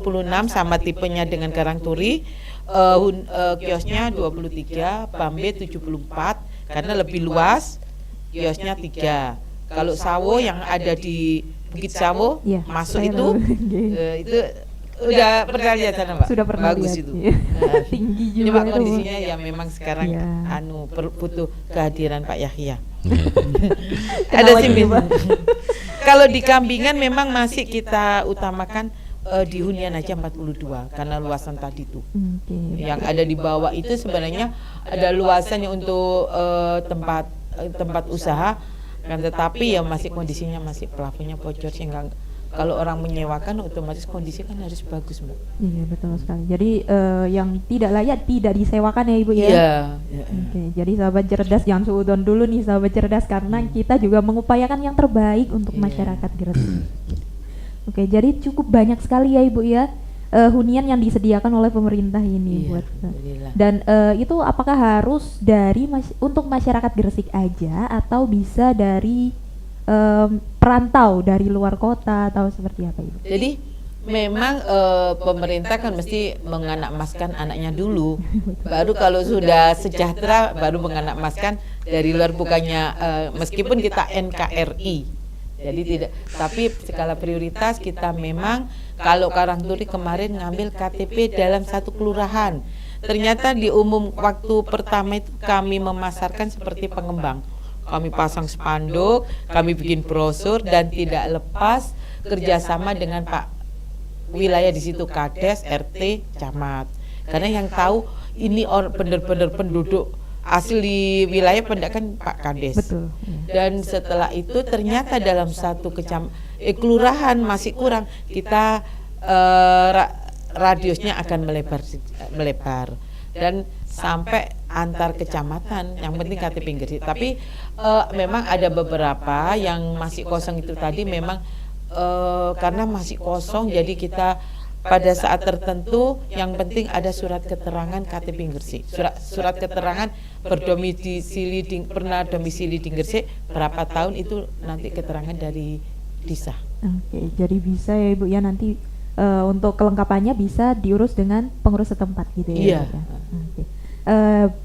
Speaker 3: sama tipenya dengan Karangturi, kiosnya 23, Bambe 74 karena lebih luas, kiosnya 3. Kalau Sawo yang ada di Bukit Sawo masuk itu udah pernah lihat sana, Mbak?
Speaker 2: Sudah pernah
Speaker 3: bagus
Speaker 2: lihat,
Speaker 3: itu.
Speaker 2: Tinggi juga
Speaker 3: Cuma
Speaker 2: itu,
Speaker 3: kondisinya ya memang sekarang butuh kehadiran Pak Yahya. Ada 9. Kalau di Kambingan memang masih kita utamakan di hunian aja 42 karena luasan tadi itu. Yang ada di bawah itu sebenarnya ada luasannya untuk tempat usaha, kan, tetapi ya masih kondisinya masih plafonnya bocor sehingga Kalau orang menyewakan otomatis kondisi kan harus bagus, Mbak.
Speaker 2: Iya, betul sekali. Jadi yang tidak layak tidak disewakan ya Ibu ya.
Speaker 3: Iya.
Speaker 2: Oke, jadi sahabat cerdas jangan suudon dulu nih sahabat cerdas, karena kita juga mengupayakan yang terbaik untuk masyarakat Gresik. Oke, jadi cukup banyak sekali ya Ibu ya hunian yang disediakan oleh pemerintah ini
Speaker 3: Iya,
Speaker 2: buat
Speaker 3: alhamdulillah.
Speaker 2: dan itu apakah harus dari untuk masyarakat Gresik aja atau bisa dari perantau dari luar kota atau seperti apa Ibu?
Speaker 3: Jadi memang pemerintah kan mesti menganakmaskan anaknya dulu, baru kalau sudah sejahtera baru menganakmaskan dari luar, bukannya meskipun kita NKRI. Jadi tidak, tapi skala prioritas kita memang kalau Karangturi kemarin ngambil KTP dalam satu kelurahan. Ternyata di umum waktu pertama itu kami memasarkan seperti pengembang. Kami pasang spanduk, kami bikin brosur dan tidak lepas kerjasama dengan Pak wilayah di situ, Kades, RT, Camat. Karena yang tahu ini benar-benar penduduk asli wilayah pendakan Pak Kades.
Speaker 2: Betul.
Speaker 3: Dan setelah itu ternyata dalam satu kelurahan masih kurang, kita radiusnya akan melebar dan sampai antar kecamatan, yang penting KTP Gresik. Tapi memang ada beberapa yang masih kosong itu tadi, memang karena masih kosong jadi kita pada saat tertentu yang penting ada surat keterangan KTP Gresik, surat keterangan berdomisili pernah domisili di Gresik berapa tahun, itu nanti keterangan dari Disa.
Speaker 2: Oke, jadi bisa ya Ibu ya nanti untuk kelengkapannya bisa diurus dengan pengurus setempat gitu ya.
Speaker 3: Iya.
Speaker 2: Ya? Oke.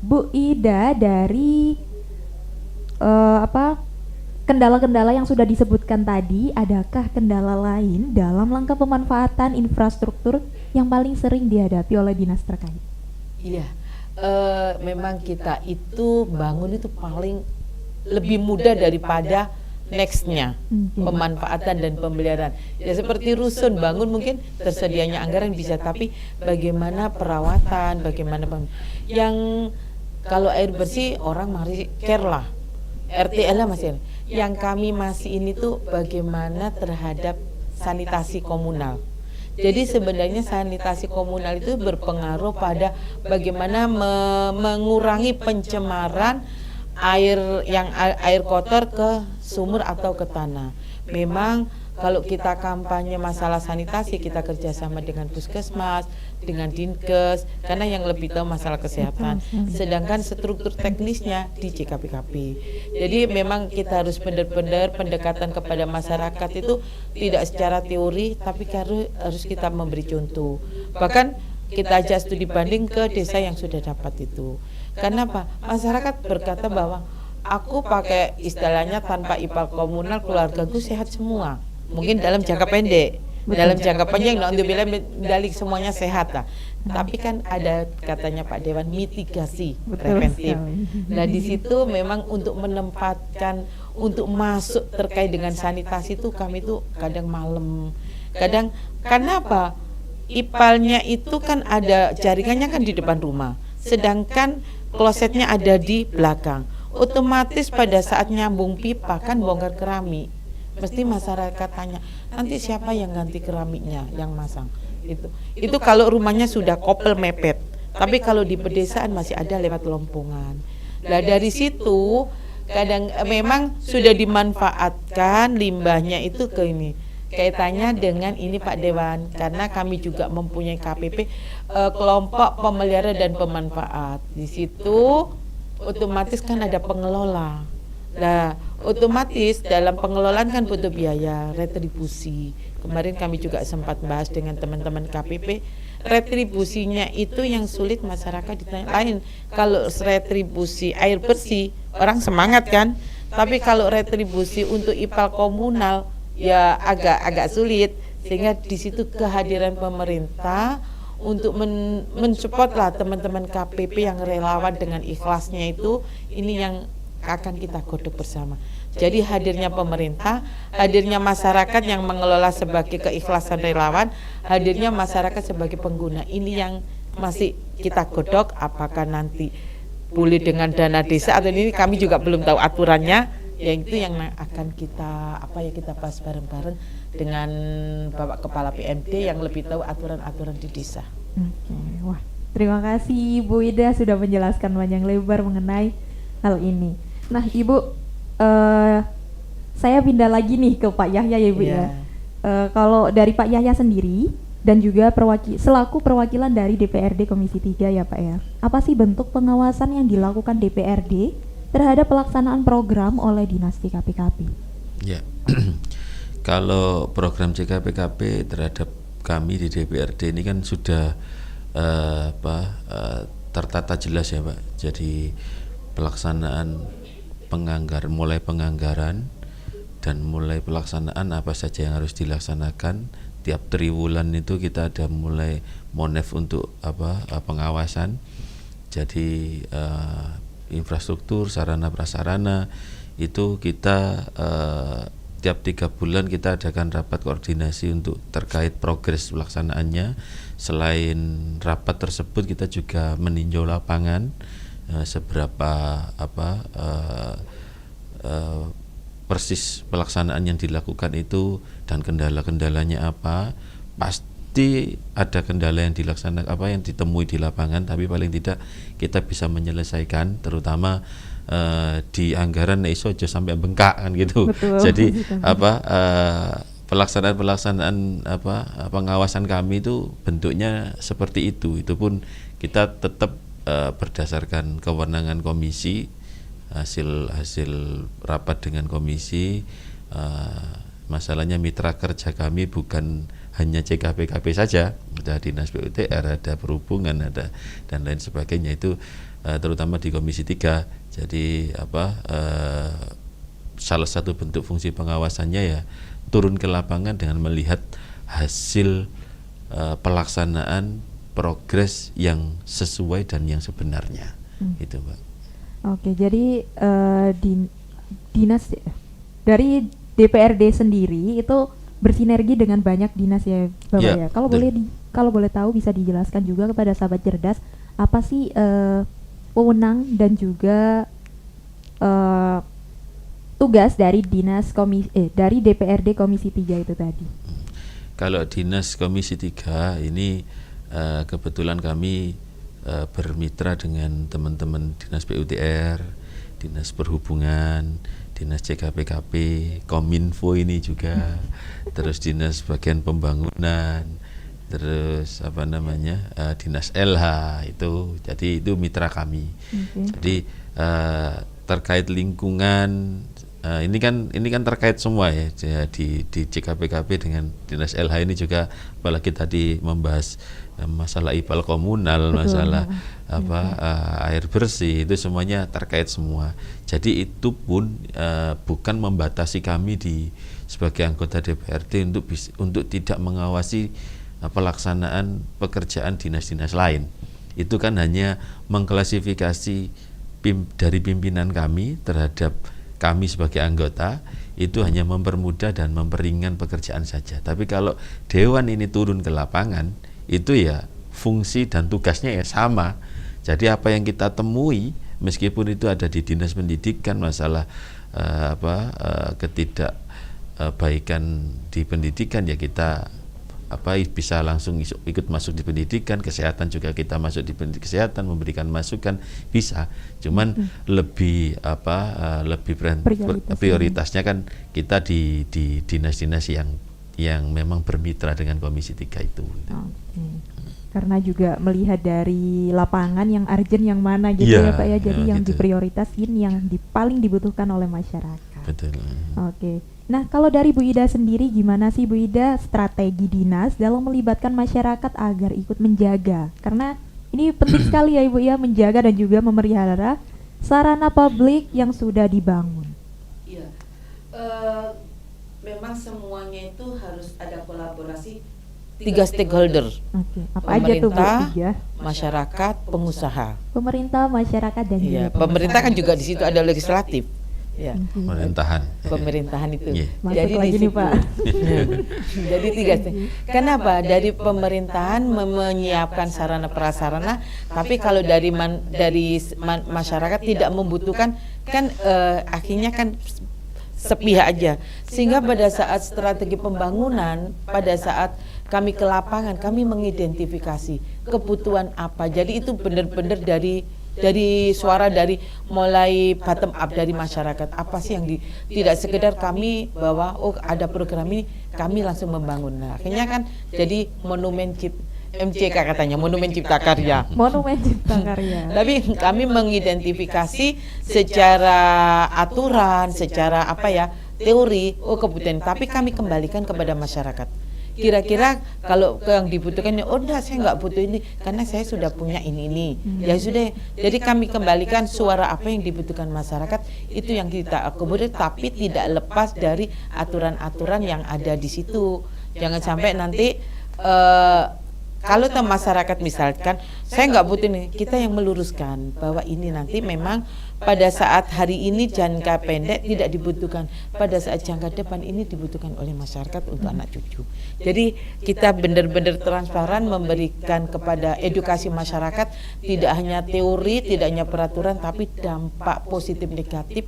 Speaker 2: Bu Ida, dari kendala-kendala yang sudah disebutkan tadi, adakah kendala lain dalam langkah pemanfaatan infrastruktur yang paling sering dihadapi oleh dinas terkait?
Speaker 3: Iya, memang kita itu bangun itu paling lebih mudah daripada nextnya, pemanfaatan dan pemeliharaan. Ya seperti rusun bangun mungkin tersedianya anggaran bisa, tapi bagaimana perawatan, bagaimana yang kalau air bersih orang masih care lah, RTL lah masih. Yang kami masih ini tuh bagaimana terhadap sanitasi komunal. Jadi sebenarnya sanitasi komunal itu berpengaruh pada bagaimana mengurangi pencemaran air kotor ke sumur atau ke tanah. Memang kalau kita kampanye masalah sanitasi, kita kerjasama dengan puskesmas, dengan dinkes, karena yang lebih tahu masalah kesehatan. Sedangkan struktur teknisnya di JKPKP. Jadi memang kita harus benar-benar pendekatan kepada masyarakat itu tidak secara teori, tapi harus kita memberi contoh. Bahkan kita ajak studi banding ke desa yang sudah dapat itu. Karena apa? Masyarakat berkata bahwa aku pakai istilahnya tanpa IPAL komunal keluargaku sehat semua. Mungkin dalam jangka pendek, dalam jangka panjang untuk bilang medali semuanya sehat lah. Tapi kan ada katanya Pak Dewan mitigasi preventif. Nah di situ memang untuk menempatkan, untuk masuk terkait dengan sanitasi itu kami tuh kadang malam, kadang karena apa? IPALnya itu kan ada jaringannya kan di depan rumah, sedangkan klosetnya ada di belakang. Otomatis pada saat nyambung pipa kan bongkar keramik. Mesti masyarakat tanya, nanti siapa yang ganti keramiknya, yang masang? Itu kalau rumahnya sudah kopel mepet. Tapi kalau di pedesaan masih ada lewat lompongan. Nah dari situ kadang memang sudah dimanfaatkan limbahnya itu ke ini. Kaitannya dengan ini Pak Dewan, karena kami juga mempunyai KPP kelompok pemelihara dan pemanfaat. Di situ otomatis kan ada pengelola. Nah, otomatis dalam pengelolaan kan butuh biaya, retribusi. Kemarin kami juga sempat bahas dengan teman-teman KPP, retribusinya itu yang sulit masyarakat ditanya. Lain kalau retribusi air bersih, orang semangat kan. Tapi kalau retribusi untuk IPAL komunal ya agak sulit, sehingga di situ kehadiran pemerintah untuk mensupport lah teman-teman KPP yang relawan dengan ikhlasnya itu, ini yang akan kita godok bersama. Jadi hadirnya pemerintah, hadirnya masyarakat yang mengelola sebagai keikhlasan relawan, hadirnya masyarakat sebagai pengguna, ini yang masih kita godok. Apakah nanti boleh dengan dana desa atau ini kami juga belum tahu aturannya. yang itu yang akan kita kita bahas bareng-bareng dengan Bapak Kepala PMD yang lebih tahu aturan-aturan di desa.
Speaker 2: Oke, wah terima kasih Bu Ida sudah menjelaskan panjang lebar mengenai hal ini. Nah Ibu, saya pindah lagi nih ke Pak Yahya ya Ibu ya. Kalau dari Pak Yahya sendiri dan juga selaku perwakilan dari DPRD Komisi 3 ya Pak ya, apa sih bentuk pengawasan yang dilakukan DPRD terhadap pelaksanaan program oleh Dinas CKPKP?
Speaker 4: Ya, kalau program CKPKP terhadap kami di DPRD ini kan sudah tertata jelas ya Pak. Jadi pelaksanaan mulai penganggaran dan mulai pelaksanaan apa saja yang harus dilaksanakan tiap triwulan itu kita ada mulai monef untuk pengawasan. Jadi infrastruktur, sarana prasarana itu kita tiap 3 bulan kita adakan rapat koordinasi untuk terkait progres pelaksanaannya. Selain rapat tersebut kita juga meninjau lapangan seberapa persis pelaksanaan yang dilakukan itu dan kendala-kendalanya apa. Pasti ada kendala yang yang ditemui di lapangan, tapi paling tidak kita bisa menyelesaikan, terutama di anggaran iso aja sampai bengkak kan gitu.
Speaker 2: Betul.
Speaker 4: Jadi pelaksanaan pengawasan kami itu bentuknya seperti itu. Itu pun kita tetap berdasarkan kewenangan komisi, hasil rapat dengan komisi. Masalahnya mitra kerja kami bukan hanya CKPKP saja, ada Dinas PUTR, ada Perhubungan, ada dan lain sebagainya, itu terutama di Komisi 3. Jadi salah satu bentuk fungsi pengawasannya ya turun ke lapangan dengan melihat hasil pelaksanaan progres yang sesuai dan yang sebenarnya. Itu Mbak.
Speaker 2: Oke, jadi dinas dari DPRD sendiri itu bersinergi dengan banyak dinas ya Bapak ya. Kalau boleh tahu bisa dijelaskan juga kepada sahabat cerdas apa sih wewenang dan juga tugas dari dari DPRD Komisi 3 itu tadi.
Speaker 4: Kalau Dinas Komisi 3 ini kebetulan kami bermitra dengan teman-teman Dinas PUTR, Dinas Perhubungan, Dinas CKPKP, Kominfo ini juga, terus Dinas Bagian Pembangunan, terus Dinas LH itu. Jadi itu mitra kami. Jadi terkait lingkungan ini kan terkait semua ya di CKPKP dengan Dinas LH ini juga, apalagi tadi membahas masalah IPAL komunal. Betul. Masalah air bersih, itu semuanya terkait semua. Jadi itu pun bukan membatasi kami sebagai anggota DPRD untuk tidak mengawasi pelaksanaan pekerjaan dinas-dinas lain. Itu kan hanya mengklasifikasi dari pimpinan kami terhadap kami sebagai anggota, itu hanya mempermudah dan memperingan pekerjaan saja. Tapi kalau dewan ini turun ke lapangan, itu ya fungsi dan tugasnya ya sama. Jadi apa yang kita temui, meskipun itu ada di Dinas Pendidikan, masalah ketidakbaikan di pendidikan, ya kita bisa langsung ikut masuk di pendidikan. Kesehatan juga kita masuk di kesehatan, memberikan masukan bisa. Cuman lebih prioritasnya kan kita di dinas-dinas yang memang bermitra dengan Komisi 3 itu.
Speaker 2: Karena juga melihat dari lapangan yang urgent yang mana gitu ya Pak ya. Jadi yang gitu. Diprioritasin yang paling dibutuhkan oleh masyarakat.
Speaker 4: Betul.
Speaker 2: Oke. Nah, kalau dari Bu Ida sendiri, gimana sih Bu Ida strategi dinas dalam melibatkan masyarakat agar ikut menjaga? Karena ini penting sekali ya Ibu ya, menjaga dan juga memelihara sarana publik yang sudah dibangun.
Speaker 3: Iya, memang semuanya itu harus ada kolaborasi 3 stakeholder.
Speaker 2: Oke. Apa aja tuh Bu Ida?
Speaker 3: Masyarakat, pengusaha.
Speaker 2: Pemerintah, masyarakat dan juga
Speaker 3: pemerintah kan juga di situ ada legislatif. Ya.
Speaker 4: Pemerintahan.
Speaker 3: Pemerintahan itu.
Speaker 4: Iya.
Speaker 2: Masuk
Speaker 3: Jadi
Speaker 2: lagi
Speaker 3: di
Speaker 2: nih,
Speaker 3: situ.
Speaker 2: Pak.
Speaker 3: Jadi 3. Kenapa? Dari pemerintahan menyiapkan sarana prasarana, tapi kalau dari masyarakat tidak membutuhkan kan akhirnya kan sepihak aja. Sehingga pada saat strategi pembangunan, pada saat kami ke lapangan, kami mengidentifikasi kebutuhan apa. Jadi itu benar-benar dari suara dari mulai bottom up dari masyarakat, apa sih yang tidak sekedar kami bahwa ada program ini kami langsung membangun. Nah, akhirnya kan jadi monumen MCK katanya, monumen cipta karya.
Speaker 2: Monumen cipta karya.
Speaker 3: Tapi kami mengidentifikasi secara aturan, secara teori, kebutuhan, tapi kami kembalikan kepada masyarakat. Kira-kira kalau yang dibutuhkan, enggak, saya nggak butuh ini karena saya sudah punya ini. Ya sudah, jadi kami kembalikan suara apa yang dibutuhkan masyarakat, itu yang kita akomodir, tapi tidak lepas dari aturan-aturan yang ada di situ. Jangan sampai nanti kalau masyarakat misalkan saya nggak butuh ini, kita yang meluruskan bahwa ini nanti memang pada saat hari ini jangka pendek tidak dibutuhkan, pada saat jangka depan ini dibutuhkan oleh masyarakat untuk anak cucu. Jadi kita benar-benar transparan memberikan kepada edukasi masyarakat, tidak hanya teori, tidak hanya peraturan, tapi dampak positif negatif.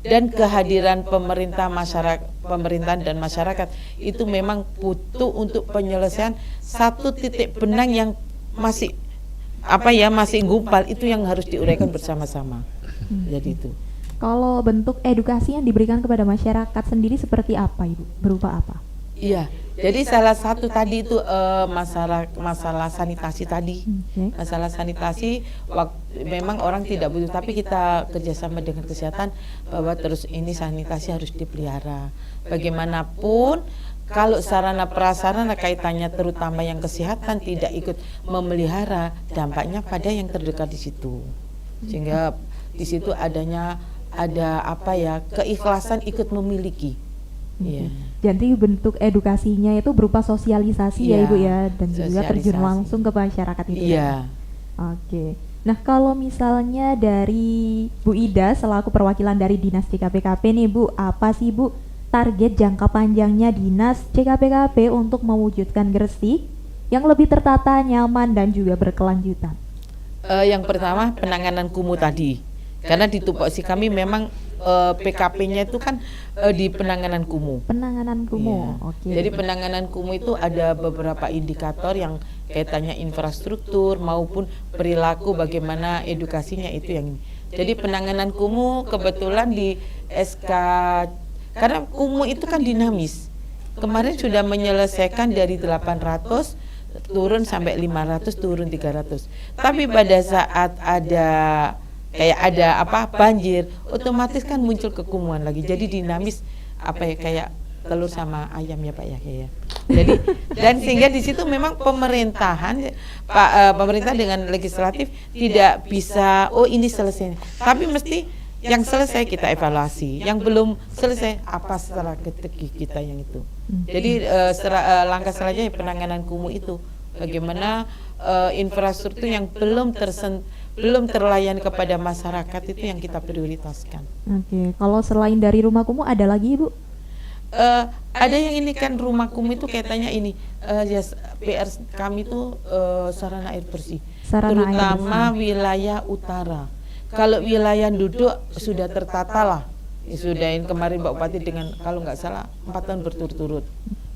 Speaker 3: Dan kehadiran pemerintahan dan masyarakat itu memang butuh untuk penyelesaian satu titik benang yang masih masih gumpal, itu yang harus diuraikan bersama-sama. Jadi itu.
Speaker 2: Kalau bentuk edukasi yang diberikan kepada masyarakat sendiri seperti apa, Ibu? Berupa apa?
Speaker 3: Iya, jadi salah satu tadi itu masalah sanitasi tadi. Masalah sanitasi memang orang tidak butuh, tapi kita kerjasama dengan kesehatan bahwa terus ini sanitasi harus dipelihara. Bagaimanapun kalau sarana prasarana kaitannya terutama yang kesehatan tidak ikut memelihara, dampaknya pada yang terdekat di situ. Sehingga di situ ada keikhlasan ikut memiliki. Iya.
Speaker 2: Jadi bentuk edukasinya itu berupa sosialisasi ya Ibu ya, dan juga terjun langsung ke masyarakat itu.
Speaker 3: Iya.
Speaker 2: Oke. Nah, kalau misalnya dari Bu Ida selaku perwakilan dari Dinas CKPKP nih Bu, apa sih Bu target jangka panjangnya Dinas CKPKP untuk mewujudkan Gresik yang lebih tertata, nyaman dan juga berkelanjutan?
Speaker 3: Yang pertama penanganan kumuh tadi. Karena di tupoksi kami memang PKP-nya itu kan di penanganan kumuh.
Speaker 2: Penanganan kumuh,
Speaker 3: ya.
Speaker 2: Oke.
Speaker 3: Jadi penanganan kumuh itu ada beberapa indikator yang kaitannya infrastruktur maupun perilaku, bagaimana edukasinya itu yang ini. Jadi penanganan kumuh kebetulan di SK, karena kumuh itu kan dinamis. Kemarin sudah menyelesaikan dari 800 turun sampai 500, turun 300. Tapi pada saat ada banjir, otomatis kan muncul kekumuhan lagi. Jadi dinamis kayak telur sama ayam ya Pak ya kayak. Jadi dan sehingga di situ memang pemerintah dengan legislatif tidak bisa ini selesai. Tapi mesti yang selesai kita evaluasi, yang belum selesai apa strategi kita yang itu. Jadi langkah selanjutnya penanganan kumuh itu bagaimana infrastruktur yang belum terlayani kepada masyarakat itu yang kita prioritaskan.
Speaker 2: Oke, kalau selain dari rumah kumuh ada lagi Ibu?
Speaker 3: Ada yang ini kan rumah kumuh itu kaitannya ini PR kami itu sarana air bersih, terutama wilayah utara. Kalau wilayah duduk sudah tertata lah, sudah ini kemarin Pak Bupati dengan kalau nggak salah 4 tahun berturut-turut,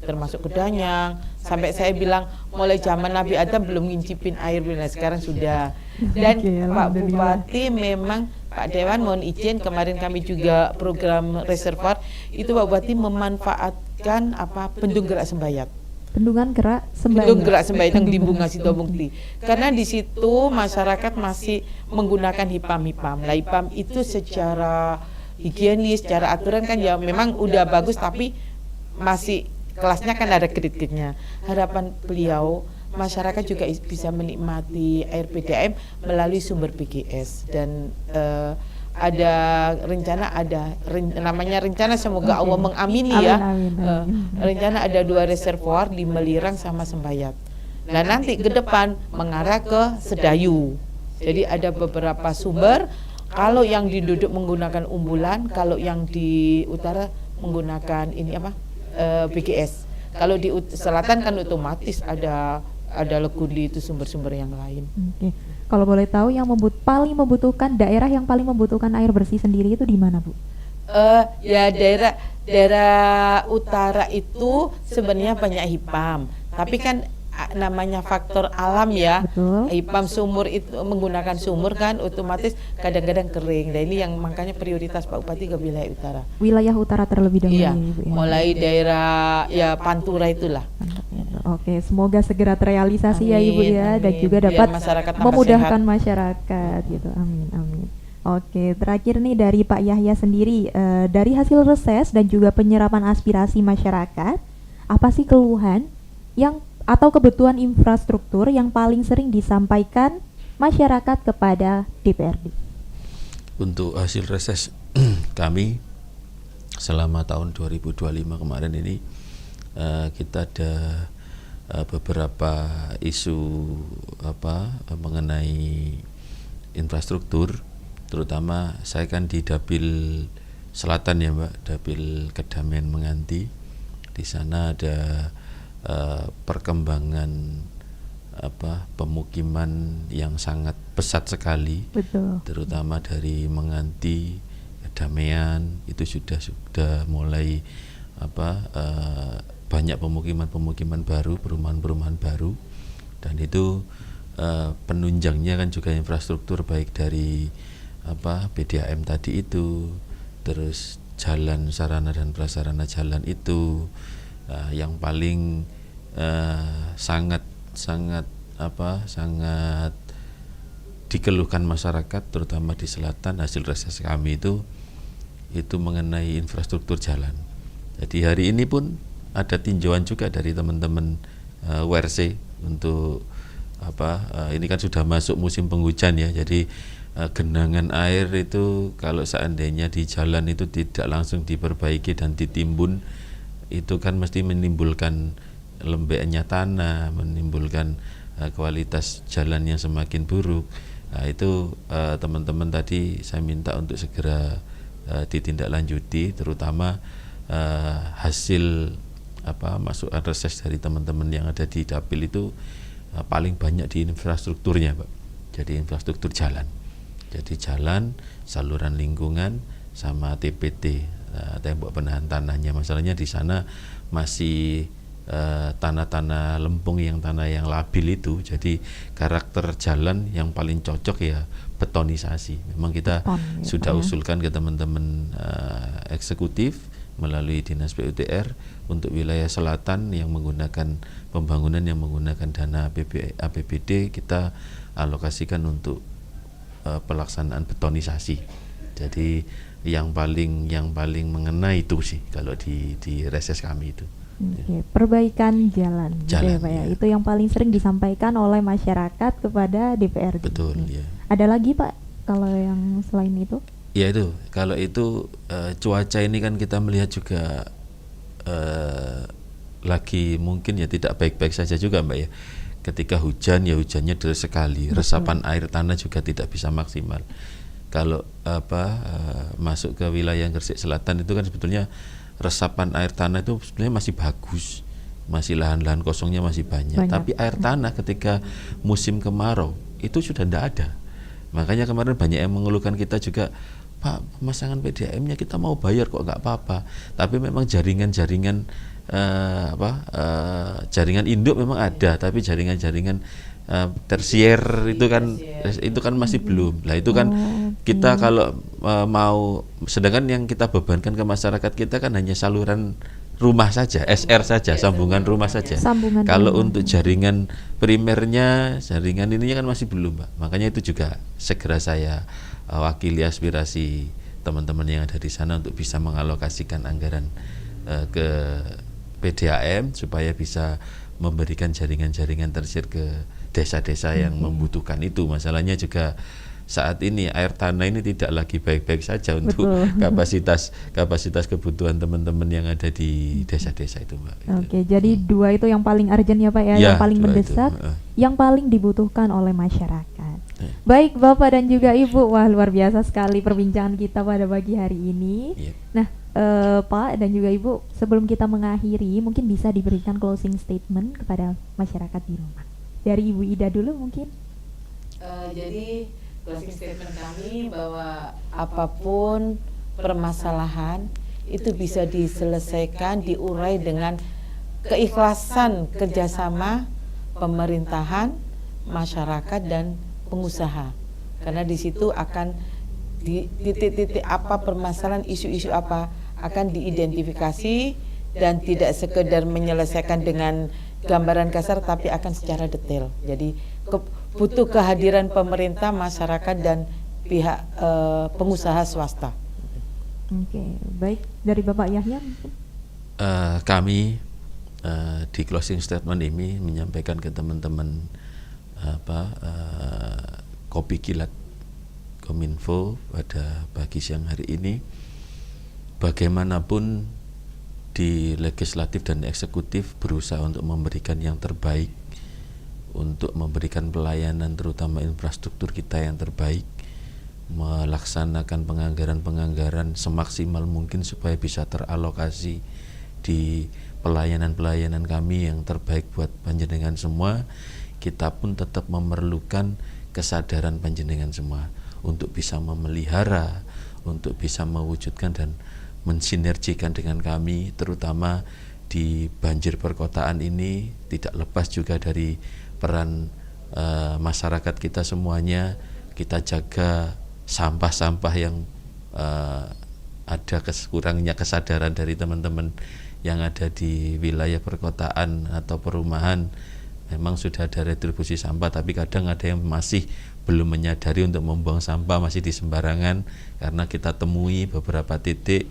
Speaker 3: termasuk Kedanyang, sampai saya bilang mulai zaman Nabi Adam belum ngincipin air, sekarang sudah. Dan Pak Bupati memang Pak Dewan mohon izin, kemarin kami juga program reservoir itu Pak Bupati memanfaatkan bendung gerak sembayat.
Speaker 2: Bendungan gerak sembayat.
Speaker 3: Bendung gerak sembayat yang di Bunga Sitobukti. Karena di situ masyarakat masih menggunakan hipam-hipam. Nah, hipam itu secara higienis, secara aturan kan ya memang udah bagus, tapi masih kelasnya kan ada kreditnya. Harapan beliau masyarakat juga bisa menikmati air PDAM melalui sumber PGS dan ada rencana namanya rencana, semoga Allah mengamini ya. Rencana ada 2 reservoir di Melirang sama Sembayat. Nah nanti ke depan mengarah ke Sedayu. Jadi ada beberapa sumber Kalau yang di Duduk menggunakan umbulan, kalau yang di utara menggunakan ini apa? BGS. Kalau di selatan kan otomatis ada Legundi, itu sumber-sumber yang lain.
Speaker 2: Oke. Kalau boleh tahu yang paling membutuhkan, daerah yang paling membutuhkan air bersih sendiri itu di mana, Bu?
Speaker 3: Ya daerah utara itu sebenarnya banyak HIPAM, tapi kan namanya faktor alam ya.
Speaker 2: Betul.
Speaker 3: HIPAM sumur itu menggunakan sumur kan otomatis kadang-kadang kering. Nah ini yang makanya prioritas Pak Bupati ke wilayah utara.
Speaker 2: Wilayah utara terlebih dahulu
Speaker 3: Iya,
Speaker 2: ya, Ibu, ya.
Speaker 3: mulai daerah ya Pantura itulah.
Speaker 2: Oke, semoga segera terrealisasi ya Ibu
Speaker 3: Amin,
Speaker 2: ya, dan
Speaker 3: amin.
Speaker 2: juga
Speaker 3: Biar
Speaker 2: dapat
Speaker 3: masyarakat tambah
Speaker 2: memudahkan
Speaker 3: sehat.
Speaker 2: masyarakat gitu. Amin, amin. Oke, terakhir nih dari Pak Yahya sendiri, dari hasil reses dan juga penyerapan aspirasi masyarakat, apa sih keluhan yang atau kebutuhan infrastruktur yang paling sering disampaikan masyarakat kepada DPRD?
Speaker 4: Untuk hasil reses kami selama tahun 2025 kemarin ini, kita ada beberapa isu mengenai infrastruktur, terutama saya kan di Dapil Selatan ya Mbak, Dapil Kedamaian Menganti. Di sana ada perkembangan pemukiman yang sangat pesat sekali.
Speaker 2: Betul.
Speaker 4: Terutama dari Menganti, Kedamaian itu sudah mulai banyak pemukiman baru, perumahan-perumahan baru, dan itu penunjangnya kan juga infrastruktur baik dari PDAM tadi itu, terus jalan, sarana dan prasarana jalan itu yang paling sangat dikeluhkan masyarakat terutama di selatan. Hasil reses kami itu mengenai infrastruktur jalan. Jadi hari ini pun ada tinjauan juga dari teman-teman WRC untuk ini kan sudah masuk musim penghujan ya, jadi genangan air itu kalau seandainya di jalan itu tidak langsung diperbaiki dan ditimbun, itu kan mesti menimbulkan lembeknya tanah, menimbulkan kualitas jalan yang semakin buruk. Nah, itu teman-teman tadi saya minta untuk segera ditindaklanjuti, terutama hasil masukan reses dari teman-teman yang ada di Dapil itu paling banyak di infrastrukturnya Pak. Jadi infrastruktur jalan, jadi jalan, saluran lingkungan, sama TPT, tembok penahan tanahnya. Masalahnya di sana masih tanah-tanah lempung, yang tanah yang labil itu, jadi karakter jalan yang paling cocok ya betonisasi. Memang kita sudah usulkan ke teman-teman eksekutif melalui Dinas PUTR untuk wilayah selatan yang menggunakan pembangunan yang menggunakan dana APBD, kita alokasikan untuk pelaksanaan betonisasi. Jadi yang paling mengena itu sih kalau di reses kami itu.
Speaker 2: Oke, perbaikan jalan, gitu ya Pak ya. Itu yang paling sering disampaikan oleh masyarakat kepada DPRD.
Speaker 4: Betul ya.
Speaker 2: Ada lagi Pak kalau yang selain itu?
Speaker 4: Ya itu, kalau itu cuaca ini kan kita melihat juga lagi mungkin ya tidak baik-baik saja juga Mbak ya. Ketika hujan ya hujannya deras sekali, resapan air tanah juga tidak bisa maksimal. Kalau masuk ke wilayah Gresik Selatan itu kan sebetulnya resapan air tanah itu sebenarnya masih bagus, masih lahan-lahan kosongnya masih banyak. Tapi air tanah ketika musim kemarau itu sudah tidak ada. Makanya kemarin banyak yang mengeluhkan kita juga, Pak, pemasangan PDAM-nya kita mau bayar kok nggak apa-apa. Tapi memang jaringan induk memang ada, tapi jaringan tersier itu kan masih belum. Lah itu kan kita kalau mau, sedangkan yang kita bebankan ke masyarakat kita kan hanya saluran rumah saja, SR saja, sambungan rumah saja. Kalau untuk jaringan primernya, jaringan ininya kan masih belum, Pak. Makanya itu juga segera saya wakili aspirasi teman-teman yang ada di sana untuk bisa mengalokasikan anggaran ke PDAM supaya bisa memberikan jaringan-jaringan tersier ke desa-desa yang membutuhkan itu. Masalahnya juga saat ini air tanah ini tidak lagi baik-baik saja untuk kapasitas kebutuhan teman-teman yang ada di desa-desa itu, Mbak.
Speaker 2: Oke, jadi dua itu yang paling urgent ya Pak ya,
Speaker 4: Ya,
Speaker 2: yang paling
Speaker 4: dua
Speaker 2: mendesak,
Speaker 4: itu.
Speaker 2: yang paling dibutuhkan oleh masyarakat. Baik Bapak dan juga Ibu, wah luar biasa sekali perbincangan kita pada pagi hari ini.
Speaker 4: Iya.
Speaker 2: Nah, Pak dan juga Ibu, sebelum kita mengakhiri, mungkin bisa diberikan closing statement kepada masyarakat di rumah. Dari Ibu Ida dulu mungkin.
Speaker 3: Jadi closing statement kami bahwa apapun permasalahan itu bisa diselesaikan, diurai dengan keikhlasan kerjasama pemerintahan, masyarakat dan pengusaha. Karena di situ akan di titik-titik apa permasalahan, isu-isu apa akan diidentifikasi dan tidak sekedar menyelesaikan dengan gambaran kasar tapi akan secara detail. Jadi butuh kehadiran pemerintah, masyarakat dan pihak pengusaha swasta.
Speaker 2: Oke, baik dari Bapak Yahya mungkin.
Speaker 4: Kami di closing statement ini menyampaikan ke teman-teman Kopi Kilat Kominfo pada pagi siang hari ini, bagaimanapun di legislatif dan eksekutif berusaha untuk memberikan yang terbaik, untuk memberikan pelayanan terutama infrastruktur kita yang terbaik, melaksanakan penganggaran-penganggaran semaksimal mungkin supaya bisa teralokasi di pelayanan-pelayanan kami yang terbaik buat panjenengan semua. Kita pun tetap memerlukan kesadaran panjenengan semua untuk bisa memelihara, untuk bisa mewujudkan dan mensinergikan dengan kami, terutama di banjir perkotaan ini. Tidak lepas juga dari peran masyarakat kita semuanya. Kita jaga sampah-sampah yang ada kurangnya kesadaran dari teman-teman yang ada di wilayah perkotaan atau perumahan. Memang sudah ada retribusi sampah, tapi kadang ada yang masih belum menyadari untuk membuang sampah, masih di sembarangan. Karena kita temui beberapa titik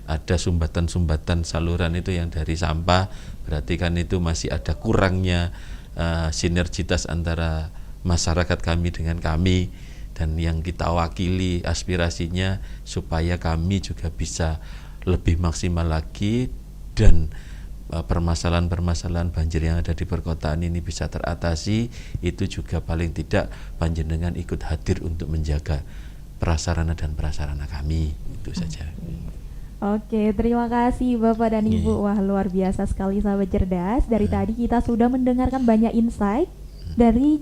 Speaker 4: ada sumbatan-sumbatan saluran itu yang dari sampah, berarti kan itu masih ada kurangnya sinergitas antara masyarakat kami dengan kami, dan yang kita wakili aspirasinya supaya kami juga bisa lebih maksimal lagi dan permasalahan-permasalahan banjir yang ada di perkotaan ini bisa teratasi. Itu juga paling tidak panjenengan ikut hadir untuk menjaga prasarana dan prasarana kami. Itu saja.
Speaker 2: Oke, terima kasih Bapak dan Ibu. Wah, luar biasa sekali sahabat cerdas. Dari tadi kita sudah mendengarkan banyak insight dari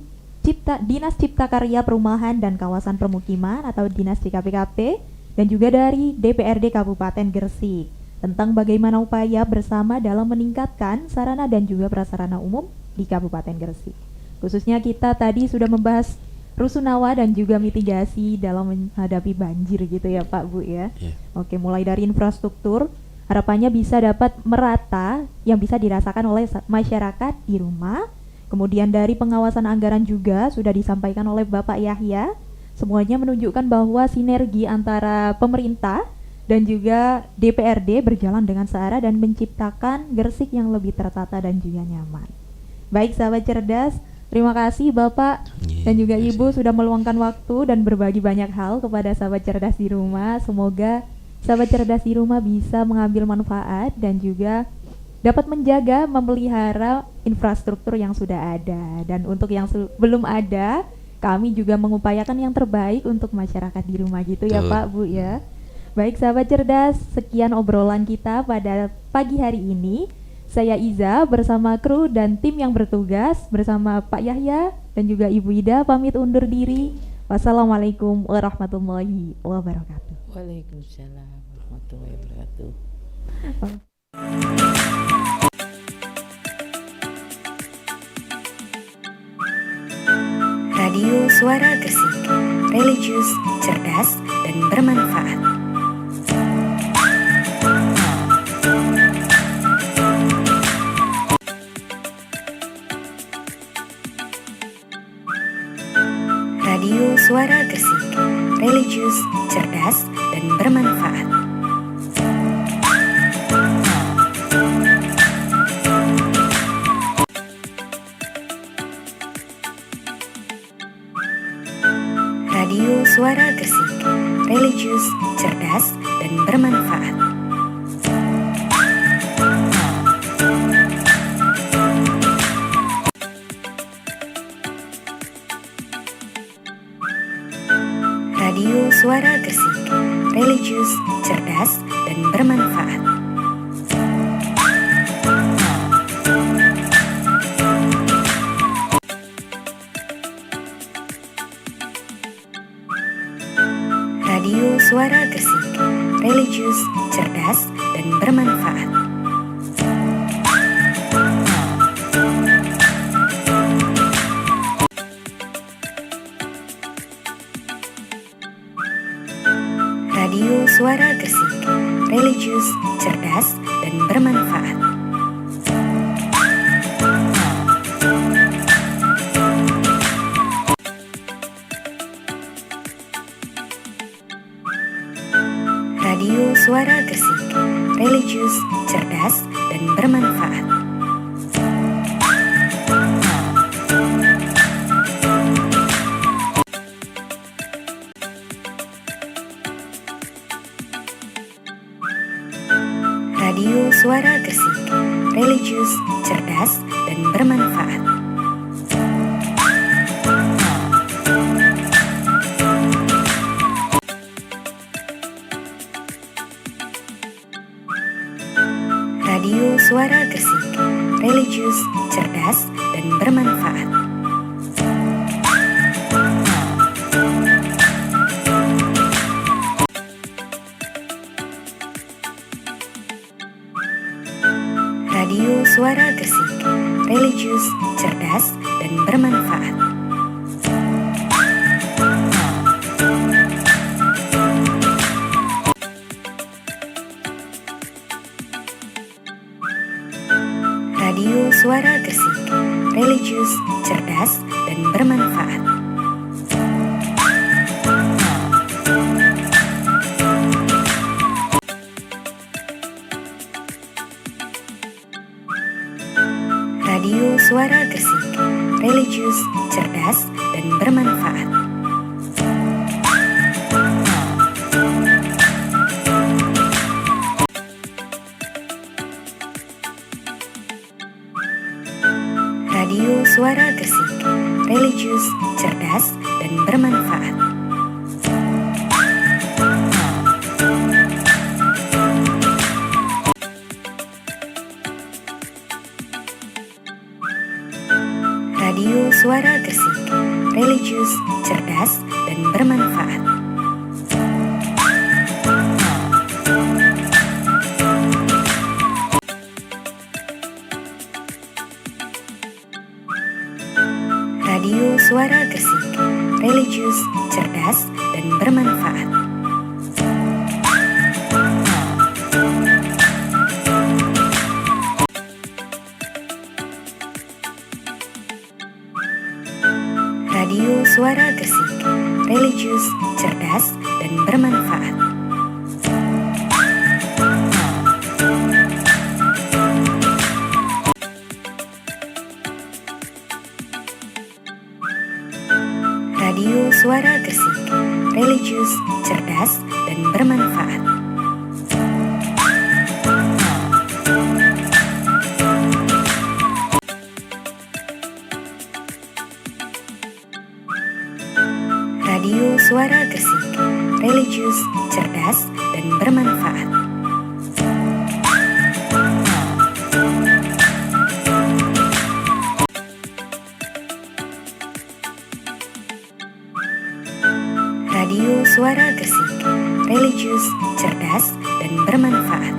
Speaker 2: Dinas Cipta Karya Perumahan dan Kawasan Permukiman atau Dinas DKPKP, dan juga dari DPRD Kabupaten Gresik tentang bagaimana upaya bersama dalam meningkatkan sarana dan juga prasarana umum di Kabupaten Gresik. Khususnya kita tadi sudah membahas rusunawa dan juga mitigasi dalam menghadapi banjir gitu ya Pak Bu ya. Oke, mulai dari infrastruktur, harapannya bisa dapat merata yang bisa dirasakan oleh masyarakat di rumah. Kemudian dari pengawasan anggaran juga sudah disampaikan oleh Bapak Yahya. Semuanya menunjukkan bahwa sinergi antara pemerintah dan juga DPRD berjalan dengan searah dan menciptakan Gresik yang lebih tertata dan juga nyaman. Baik sahabat cerdas, terima kasih Bapak dan juga Ibu sudah meluangkan waktu dan berbagi banyak hal kepada sahabat cerdas di rumah. Semoga sahabat cerdas di rumah bisa mengambil manfaat dan juga dapat menjaga, memelihara infrastruktur yang sudah ada. Dan untuk yang belum ada, kami juga mengupayakan yang terbaik untuk masyarakat di rumah gitu ya Pak Bu ya. Baik sahabat cerdas, sekian obrolan kita pada pagi hari ini. Saya Iza bersama kru dan tim yang bertugas bersama Pak Yahya dan juga Ibu Ida pamit undur diri. Wassalamualaikum warahmatullahi wabarakatuh.
Speaker 3: Waalaikumsalam warahmatullahi wabarakatuh.
Speaker 1: Radio Suara Gresik, religius, cerdas, dan bermanfaat. Radio Suara Gresik, religius, cerdas, dan bermanfaat. Radio Suara Gresik, religius, cerdas, dan bermanfaat. Radio Suara Gresik, religius, cerdas, dan bermanfaat. Radio Suara Gresik, religius, cerdas, dan bermanfaat. Radio Suara Gresik, religius, cerdas, dan bermanfaat. Radio Suara Gresik, religius, cerdas, dan bermanfaat. Radio Suara Gresik, religius, cerdas, dan bermanfaat. Radio Suara Gresik, religius, cerdas, dan bermanfaat. Radio Suara Gresik, religius, cerdas, dan bermanfaat. Radio Suara Gresik, religius, cerdas, dan bermanfaat. Radio Suara Gresik, religius, cerdas, dan bermanfaat. Radio Suara Gresik, religius, cerdas, dan bermanfaat. Radio Suara Gresik, religius, cerdas, dan bermanfaat. Radio Suara Gresik, religius, cerdas, dan bermanfaat. Radio Suara Gresik, religius, cerdas, dan bermanfaat. Radio Suara Gresik, religius, cerdas, dan bermanfaat. Radio Suara Gresik, religius, cerdas, dan bermanfaat. Radio Suara Gresik, religius, cerdas, dan bermanfaat.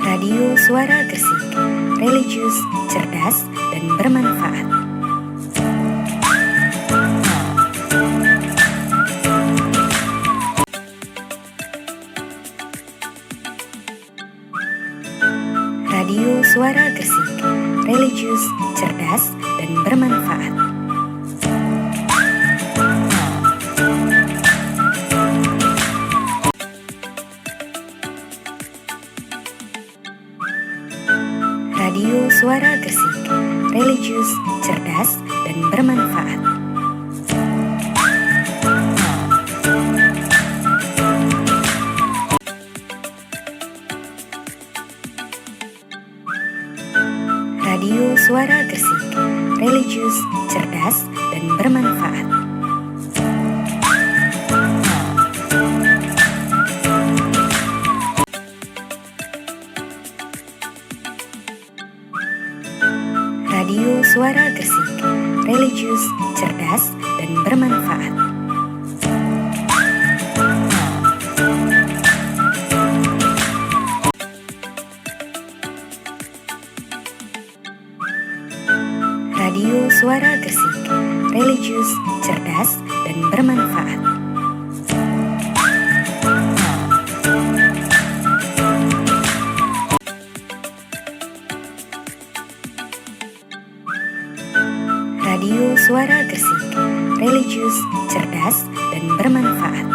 Speaker 1: Radio Suara Gresik, religius, cerdas, dan bermanfaat. Radio Suara Gresik, religius, cerdas, dan bermanfaat. Suara Gersik, religius, cerdas, dan bermanfaat. Radio Suara Gersik, religius, cerdas, dan bermanfaat. Radio Suara Gersik, religius, cerdas, dan bermanfaat. Radio Suara Gersik, religius, cerdas, dan bermanfaat. Radio Suara Gersik, religius, cerdas, dan bermanfaat.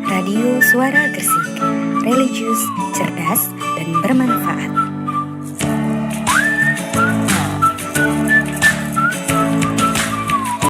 Speaker 1: Radio Suara Gersik, religius, cerdas, dan bermanfaat.